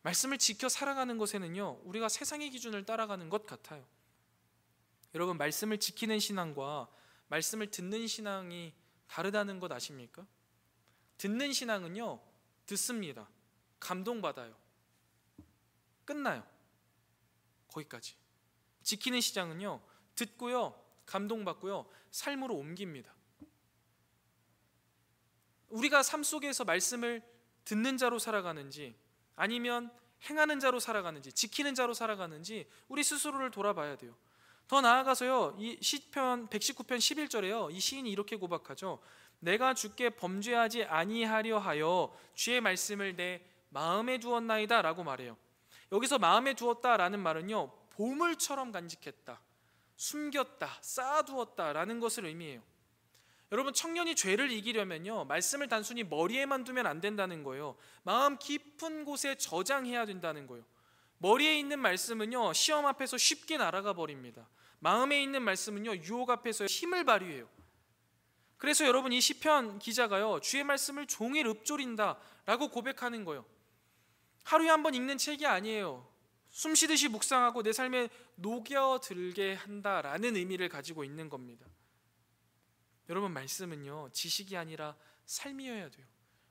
말씀을 지켜 살아가는 것에는요, 우리가 세상의 기준을 따라가는 것 같아요. 여러분, 말씀을 지키는 신앙과 말씀을 듣는 신앙이 다르다는 것 아십니까? 듣는 신앙은요, 듣습니다. 감동받아요. 끝나요. 거기까지. 지키는 신앙은요, 듣고요, 감동받고요, 삶으로 옮깁니다. 우리가 삶 속에서 말씀을 듣는 자로 살아가는지 아니면 행하는 자로 살아가는지 지키는 자로 살아가는지 우리 스스로를 돌아봐야 돼요. 더 나아가서요, 이 시편 119편 11절에요, 이 시인이 이렇게 고백하죠. 내가 주께 범죄하지 아니하려 하여 주의 말씀을 내 마음에 두었나이다 라고 말해요. 여기서 마음에 두었다라는 말은요, 보물처럼 간직했다, 숨겼다, 쌓아두었다 라는 것을 의미해요. 여러분, 청년이 죄를 이기려면요, 말씀을 단순히 머리에만 두면 안 된다는 거예요. 마음 깊은 곳에 저장해야 된다는 거예요. 머리에 있는 말씀은요, 시험 앞에서 쉽게 날아가 버립니다. 마음에 있는 말씀은요, 유혹 앞에서 힘을 발휘해요. 그래서 여러분, 이 시편 기자가요, 주의 말씀을 종일 읊조린다 라고 고백하는 거예요. 하루에 한 번 읽는 책이 아니에요. 숨쉬듯이 묵상하고 내 삶에 녹여들게 한다라는 의미를 가지고 있는 겁니다. 여러분, 말씀은요, 지식이 아니라 삶이어야 돼요.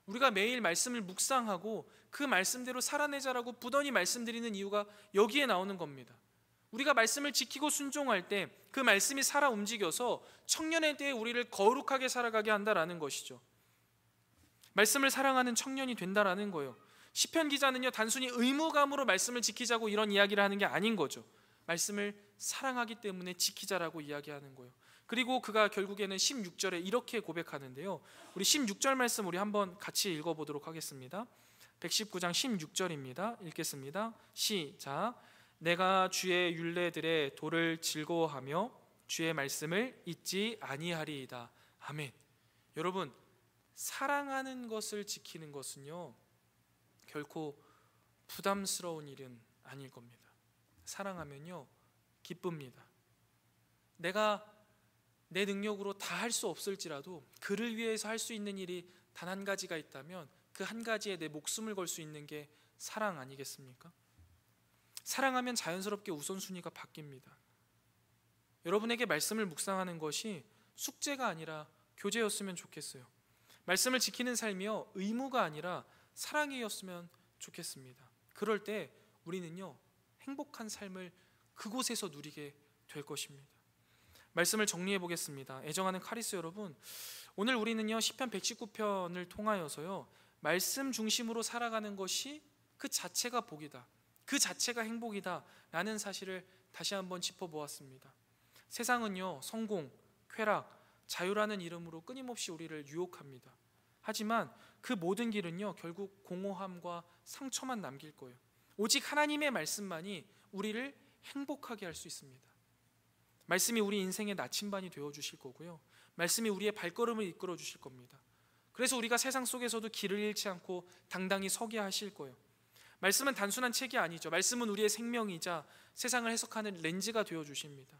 우리가 매일 말씀을 묵상하고 그 말씀대로 살아내자라고 부단히 말씀드리는 이유가 여기에 나오는 겁니다. 우리가 말씀을 지키고 순종할 때 그 말씀이 살아 움직여서 청년의 때에 우리를 거룩하게 살아가게 한다라는 것이죠. 말씀을 사랑하는 청년이 된다라는 거예요. 시편 기자는요, 단순히 의무감으로 말씀을 지키자고 이런 이야기를 하는 게 아닌 거죠. 말씀을 사랑하기 때문에 지키자라고 이야기하는 거예요. 그리고 그가 결국에는 16절에 이렇게 고백하는데요, 우리 16절 말씀 우리 한번 같이 읽어보도록 하겠습니다. 119장 16절입니다. 읽겠습니다. 시작. 내가 주의 율례들의 도를 즐거워하며 주의 말씀을 잊지 아니하리이다. 아멘. 여러분, 사랑하는 것을 지키는 것은요, 결코 부담스러운 일은 아닐 겁니다. 사랑하면요, 기쁩니다. 내가 내 능력으로 다 할 수 없을지라도 그를 위해서 할 수 있는 일이 단 한 가지가 있다면 그 한 가지에 내 목숨을 걸 수 있는 게 사랑 아니겠습니까? 사랑하면 자연스럽게 우선순위가 바뀝니다. 여러분에게 말씀을 묵상하는 것이 숙제가 아니라 교제였으면 좋겠어요. 말씀을 지키는 삶이요, 의무가 아니라 사랑이었으면 좋겠습니다. 그럴 때 우리는요, 행복한 삶을 그곳에서 누리게 될 것입니다. 말씀을 정리해 보겠습니다. 애정하는 카리스 여러분, 오늘 우리는요, 시편 119편을 통하여서요, 말씀 중심으로 살아가는 것이 그 자체가 복이다, 그 자체가 행복이다 라는 사실을 다시 한번 짚어보았습니다. 세상은요, 성공, 쾌락, 자유라는 이름으로 끊임없이 우리를 유혹합니다. 하지만 그 모든 길은요, 결국 공허함과 상처만 남길 거예요. 오직 하나님의 말씀만이 우리를 행복하게 할 수 있습니다. 말씀이 우리 인생의 나침반이 되어주실 거고요, 말씀이 우리의 발걸음을 이끌어 주실 겁니다. 그래서 우리가 세상 속에서도 길을 잃지 않고 당당히 서게 하실 거예요. 말씀은 단순한 책이 아니죠. 말씀은 우리의 생명이자 세상을 해석하는 렌즈가 되어주십니다.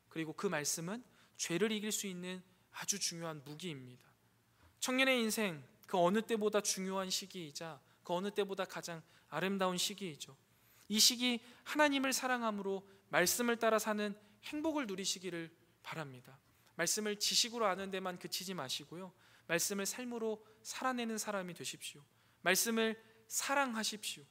그리고 그 말씀은 죄를 이길 수 있는 아주 중요한 무기입니다. 청년의 인생, 그 어느 때보다 중요한 시기이자 그 어느 때보다 가장 아름다운 시기이죠. 이 시기 하나님을 사랑함으로 말씀을 따라 사는 행복을 누리시기를 바랍니다. 말씀을 지식으로 아는 데만 그치지 마시고요, 말씀을 삶으로 살아내는 사람이 되십시오. 말씀을 사랑하십시오.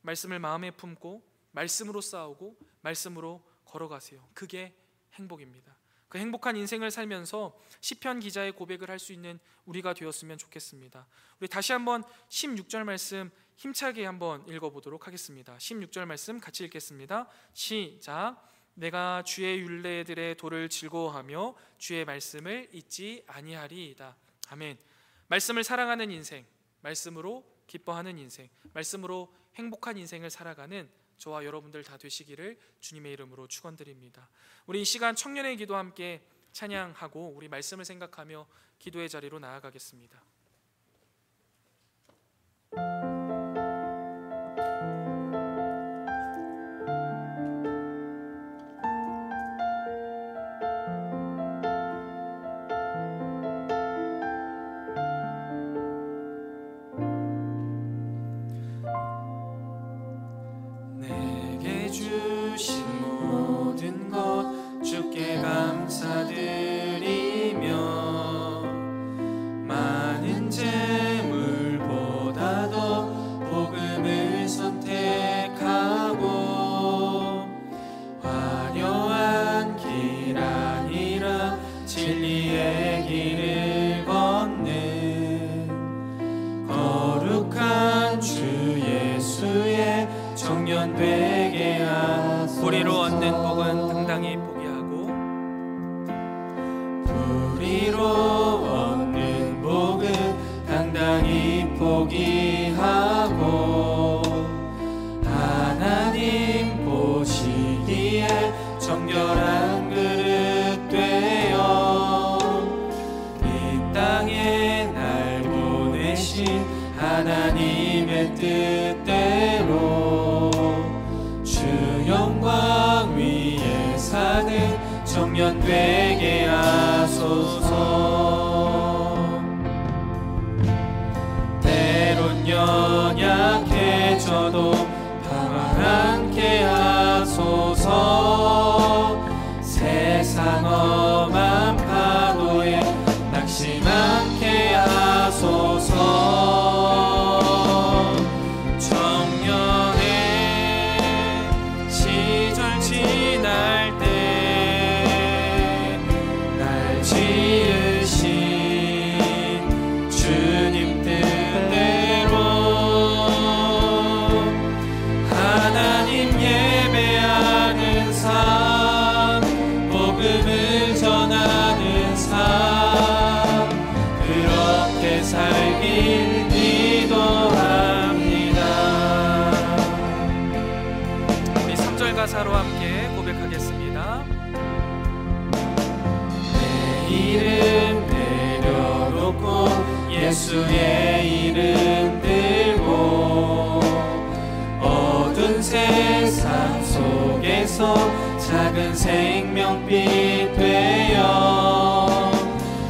말씀을 마음에 품고 말씀으로 싸우고 말씀으로 걸어가세요. 그게 행복입니다. 그 행복한 인생을 살면서 시편 기자의 고백을 할 수 있는 우리가 되었으면 좋겠습니다. 우리 다시 한번 16절 말씀 힘차게 한번 읽어보도록 하겠습니다. 16절 말씀 같이 읽겠습니다. 시작. 내가 주의 율례들의 도를 즐거워하며 주의 말씀을 잊지 아니하리이다. 아멘. 말씀을 사랑하는 인생, 말씀으로 기뻐하는 인생, 말씀으로 행복한 인생을 살아가는 저와 여러분들 다 되시기를 주님의 이름으로 축원드립니다. 우리 이 시간 청년의 기도 함께 찬양하고 우리 말씀을 생각하며 기도의 자리로 나아가겠습니다. 주신 모든 것 주께 감사드리며 많은 재물보다도 복음을 선택하고 화려한 길 아니라 진리의 길을 걷는 거룩한 주 예수의 청년 되게 하소서. 불의로 얻는 복은 당당히 포기하고 불의로 얻는 복은 당당히 포기하고 하나님 보시기에 정결한 그릇 되어 이 땅에 날 보내신 하나님의 뜻대로 영광 위에 사는 청년 되게 하소서. 때론 연약해져도 평안 않게 하소서. 세상 험한 파도에 낙심하게 하소서. 지날 때 날 지으신 주님 뜻대로 하나님 예배하는 삶, 복음을 전하는 삶, 그렇게 살길 기도합니다. 우리 3절 가사로 함께 고백하겠습니다. 내 이름 내려놓고 예수의 이름 들고 어두운 세상 속에서 작은 생명빛 되어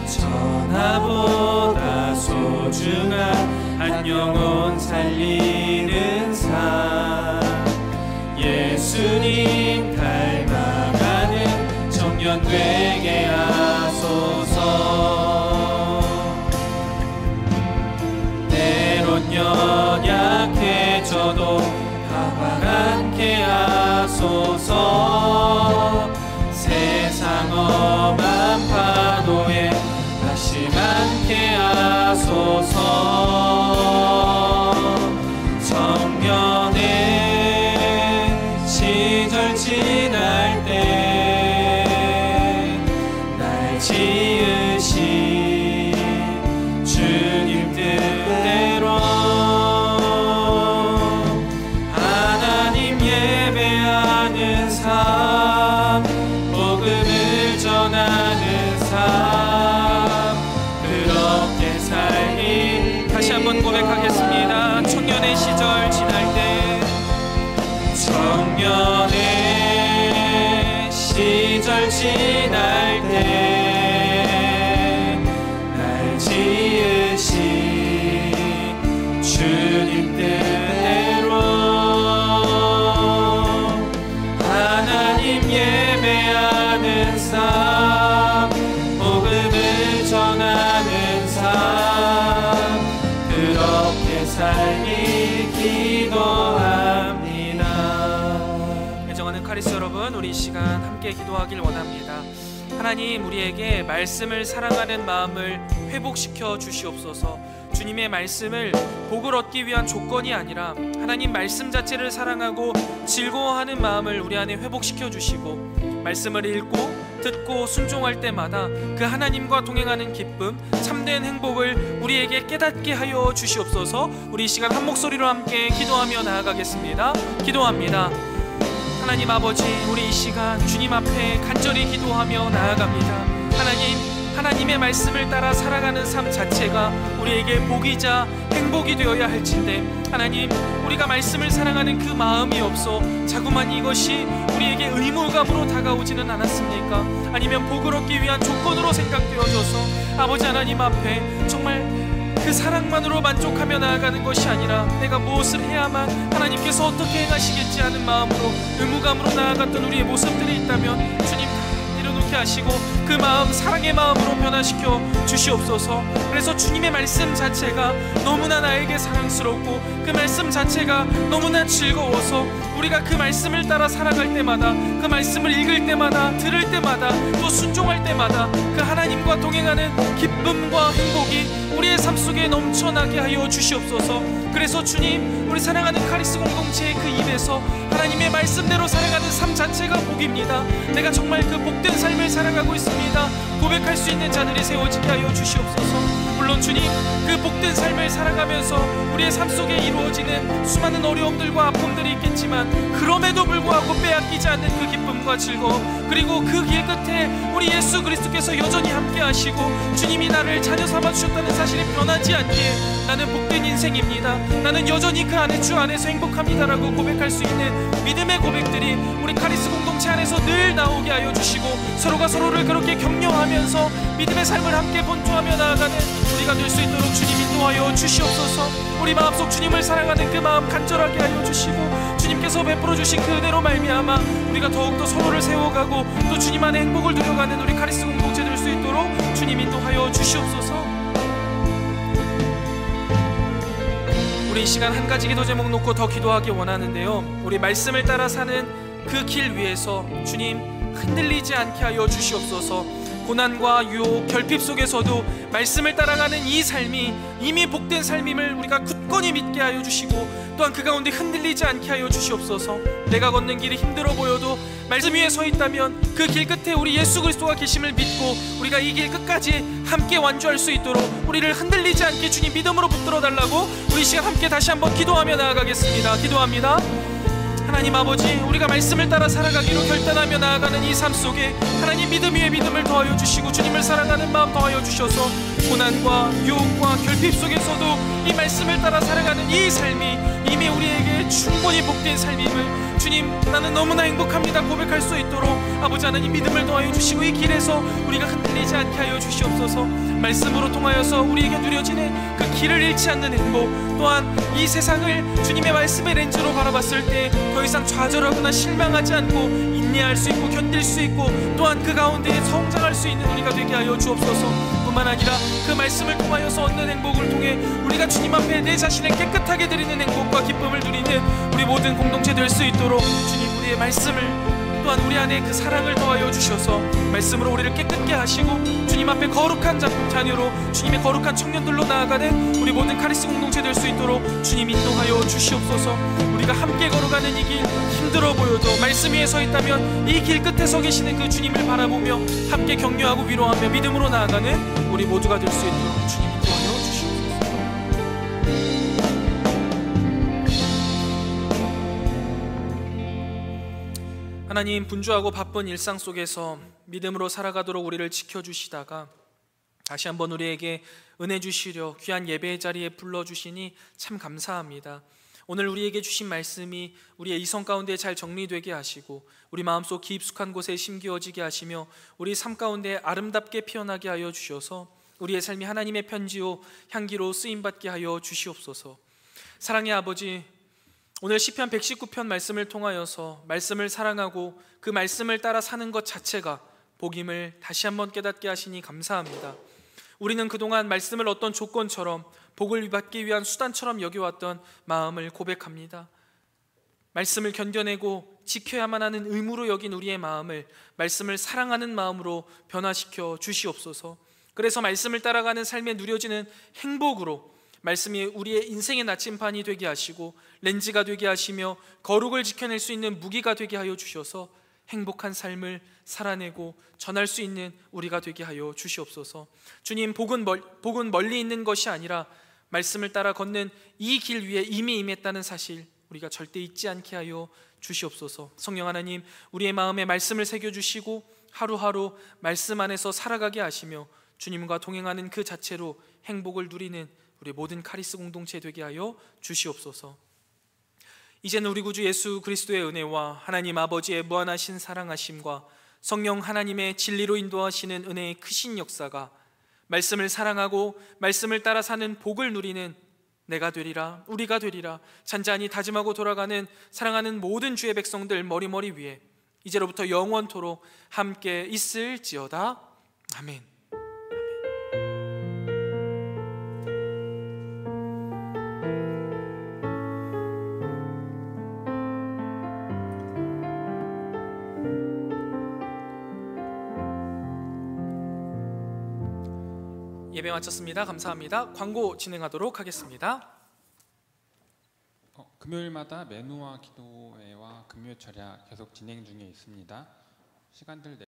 천하보다 소중한 한 영혼 살리는 삶, 예수님 닮아가는 청년 되게 하소서. 때론 연약해져도 하강 않게 하소서. 세상 험한 파도에 낙심 않게 하소서. 청년의 시절 지날 때 날 지으신 주님 뜻대로 하나님 예배하는 삶, 복음을 전하는 삶, 그렇게 살길. 다시 한번 고백하겠습니다. 청년의 시절 지날 때, 청년의 시절 지날 때 날 지으신 주님 뜻대로 하나님 예배하는 삶, 복음을 전하는 삶, 삶이 기도합니다. 애정하는 카리스 여러분, 우리 이 시간 함께 기도하길 원합니다. 하나님, 우리에게 말씀을 사랑하는 마음을 회복시켜 주시옵소서. 주님의 말씀을 복을 얻기 위한 조건이 아니라 하나님 말씀 자체를 사랑하고 즐거워하는 마음을 우리 안에 회복시켜 주시고, 말씀을 읽고 듣고 순종할 때마다 그 하나님과 동행하는 기쁨, 참된 행복을 우리에게 깨닫게 하여 주시옵소서. 우리 이 시간 한 목소리로 함께 기도하며 나아가겠습니다. 기도합니다. 하나님 아버지, 우리 이 시간 주님 앞에 간절히 기도하며 나아갑니다. 하나님의 말씀을 따라 살아가는 삶 자체가 우리에게 복이자 행복이 되어야 할진데, 하나님, 우리가 말씀을 사랑하는 그 마음이 없어 자꾸만 이것이 우리에게 의무감으로 다가오지는 않았습니까? 아니면 복을 얻기 위한 조건으로 생각되어져서 아버지 하나님 앞에 정말 그 사랑만으로 만족하며 나아가는 것이 아니라 내가 무엇을 해야만 하나님께서 어떻게 행하시겠지 하는 마음으로 의무감으로 나아갔던 우리의 모습들이 있다면 주님 내려놓게 하시고 그 마음 사랑의 마음으로 변화시켜 주시옵소서. 그래서 주님의 말씀 자체가 너무나 나에게 사랑스럽고 그 말씀 자체가 너무나 즐거워서 우리가 그 말씀을 따라 살아갈 때마다, 그 말씀을 읽을 때마다, 들을 때마다, 또 순종할 때마다 그 하나님과 동행하는 기쁨과 행복이 우리의 삶 속에 넘쳐나게 하여 주시옵소서. 그래서 주님, 우리 사랑하는 카리스 공동체의 그 입에서 하나님의 말씀대로 살아가는 삶 자체가 복입니다. 내가 정말 그 복된 삶을 살아가고 있습니다. 고백할 수 있는 자들이 세워지게 하여 주시옵소서. 물론 주님, 그 복된 삶을 살아가면서 우리의 삶 속에 이루어지는 수많은 어려움들과 아픔들이 있겠지만 그럼에도 불구하고 빼앗기지 않는 그 기쁨과 즐거움, 그리고 그 길 끝에 우리 예수 그리스도께서 여전히 함께 하시고 주님이 나를 자녀 삼아 주셨다는 사실이 변하지 않기에 나는 복된 인생입니다, 나는 여전히 그 안에 주 안에서 행복합니다라고 고백할 수 있는 믿음의 고백들이 우리 카리스 공동체 안에서 늘 나오게 하여 주시고, 서로가 서로를 그렇게 격려하면서 믿음의 삶을 함께 본토하며 나아가는 우리가 될 수 있도록 주님 인도하여 주시옵소서. 우리 마음속 주님을 사랑하는 그 마음 간절하게 하여 주시고, 주님께서 베풀어 주신 그 은혜로 말미암아 우리가 더욱더 서로를 세워가고 또 주님 안에 행복을 누려가는 우리 카리스 공동체 될 수 있도록 주님 인도하여 주시옵소서. 우리 이 시간 한 가지 기도 제목 놓고 더 기도하기 원하는데요, 우리 말씀을 따라 사는 그 길 위에서 주님 흔들리지 않게 하여 주시옵소서. 고난과 유혹, 결핍 속에서도 말씀을 따라가는 이 삶이 이미 복된 삶임을 우리가 굳건히 믿게 하여 주시고, 또한 그 가운데 흔들리지 않게 하여 주시옵소서. 내가 걷는 길이 힘들어 보여도 말씀 위에 서 있다면 그 길 끝에 우리 예수 그리스도가 계심을 믿고 우리가 이 길 끝까지 함께 완주할 수 있도록 우리를 흔들리지 않게 주님 믿음으로 붙들어 달라고 우리 시간 함께 다시 한번 기도하며 나아가겠습니다. 기도합니다. 하나님 아버지, 우리가 말씀을 따라 살아가기로 결단하며 나아가는 이 삶 속에 하나님 믿음 위에 믿음을 더하여 주시고 주님을 사랑하는 마음 더하여 주셔서 고난과 유혹과 결핍 속에서도 이 말씀을 따라 살아가는 이 삶이 이미 우리에게 충분히 복된 삶임을 주님 나는 너무나 행복합니다 고백할 수 있도록 아버지 하나님 믿음을 더하여 주시고, 이 길에서 우리가 흔들리지 않게 하여 주시옵소서. 말씀으로 통하여서 우리에게 누려지는 그 길을 잃지 않는 행복, 또한 이 세상을 주님의 말씀의 렌즈로 바라봤을 때 더 이상 좌절하거나 실망하지 않고 인내할 수 있고 견딜 수 있고, 또한 그 가운데 성장할 수 있는 우리가 되게 하여 주옵소서. 뿐만 아니라 그 말씀을 통하여서 얻는 행복을 통해 우리가 주님 앞에 내 자신을 깨끗하게 드리는 행복과 기쁨을 누리는 우리 모든 공동체 될 수 있도록 주님 우리의 말씀을, 또한 우리 안에 그 사랑을 더하여 주셔서 말씀으로 우리를 깨끗게 하시고 주님 앞에 거룩한 자녀로 주님의 거룩한 청년들로 나아가는 우리 모든 카리스 공동체 될 수 있도록 주님 인도하여 주시옵소서. 우리가 함께 걸어가는 이 길 힘들어 보여도 말씀 위에 서 있다면 이 길 끝에 서 계시는 그 주님을 바라보며 함께 격려하고 위로하며 믿음으로 나아가는 우리 모두가 될 수 있도록 주님 인도하여 주시옵소서. 하나님, 분주하고 바쁜 일상 속에서 믿음으로 살아가도록 우리를 지켜주시다가 다시 한번 우리에게 은혜 주시려 귀한 예배의 자리에 불러주시니 참 감사합니다. 오늘 우리에게 주신 말씀이 우리의 이성 가운데 잘 정리되게 하시고 우리 마음속 깊숙한 곳에 심기어지게 하시며 우리 삶 가운데 아름답게 피어나게 하여 주셔서 우리의 삶이 하나님의 편지요 향기로 쓰임받게 하여 주시옵소서. 사랑의 아버지, 오늘 시편 119편 말씀을 통하여서 말씀을 사랑하고 그 말씀을 따라 사는 것 자체가 복임을 다시 한번 깨닫게 하시니 감사합니다. 우리는 그동안 말씀을 어떤 조건처럼 복을 받기 위한 수단처럼 여겨왔던 마음을 고백합니다. 말씀을 견뎌내고 지켜야만 하는 의무로 여긴 우리의 마음을 말씀을 사랑하는 마음으로 변화시켜 주시옵소서. 그래서 말씀을 따라가는 삶에 누려지는 행복으로 말씀이 우리의 인생의 나침판이 되게 하시고 렌즈가 되게 하시며 거룩을 지켜낼 수 있는 무기가 되게 하여 주셔서 행복한 삶을 살아내고 전할 수 있는 우리가 되게 하여 주시옵소서. 주님, 복은 멀리 있는 것이 아니라 말씀을 따라 걷는 이 길 위에 이미 임했다는 사실 우리가 절대 잊지 않게 하여 주시옵소서. 성령 하나님, 우리의 마음에 말씀을 새겨주시고 하루하루 말씀 안에서 살아가게 하시며 주님과 동행하는 그 자체로 행복을 누리는 우리 모든 카리스 공동체 되게 하여 주시옵소서. 이제는 우리 구주 예수 그리스도의 은혜와 하나님 아버지의 무한하신 사랑하심과 성령 하나님의 진리로 인도하시는 은혜의 크신 역사가 말씀을 사랑하고 말씀을 따라 사는 복을 누리는 내가 되리라, 우리가 되리라 잔잔히 다짐하고 돌아가는 사랑하는 모든 주의 백성들 머리머리 위에 이제로부터 영원토록 함께 있을지어다. 아멘. 예배 마쳤습니다. 감사합니다. 광고 진행하도록 하겠습니다. 금요일마다 매누와 기도회와 금요 철야 계속 진행 중에 있습니다. 시간들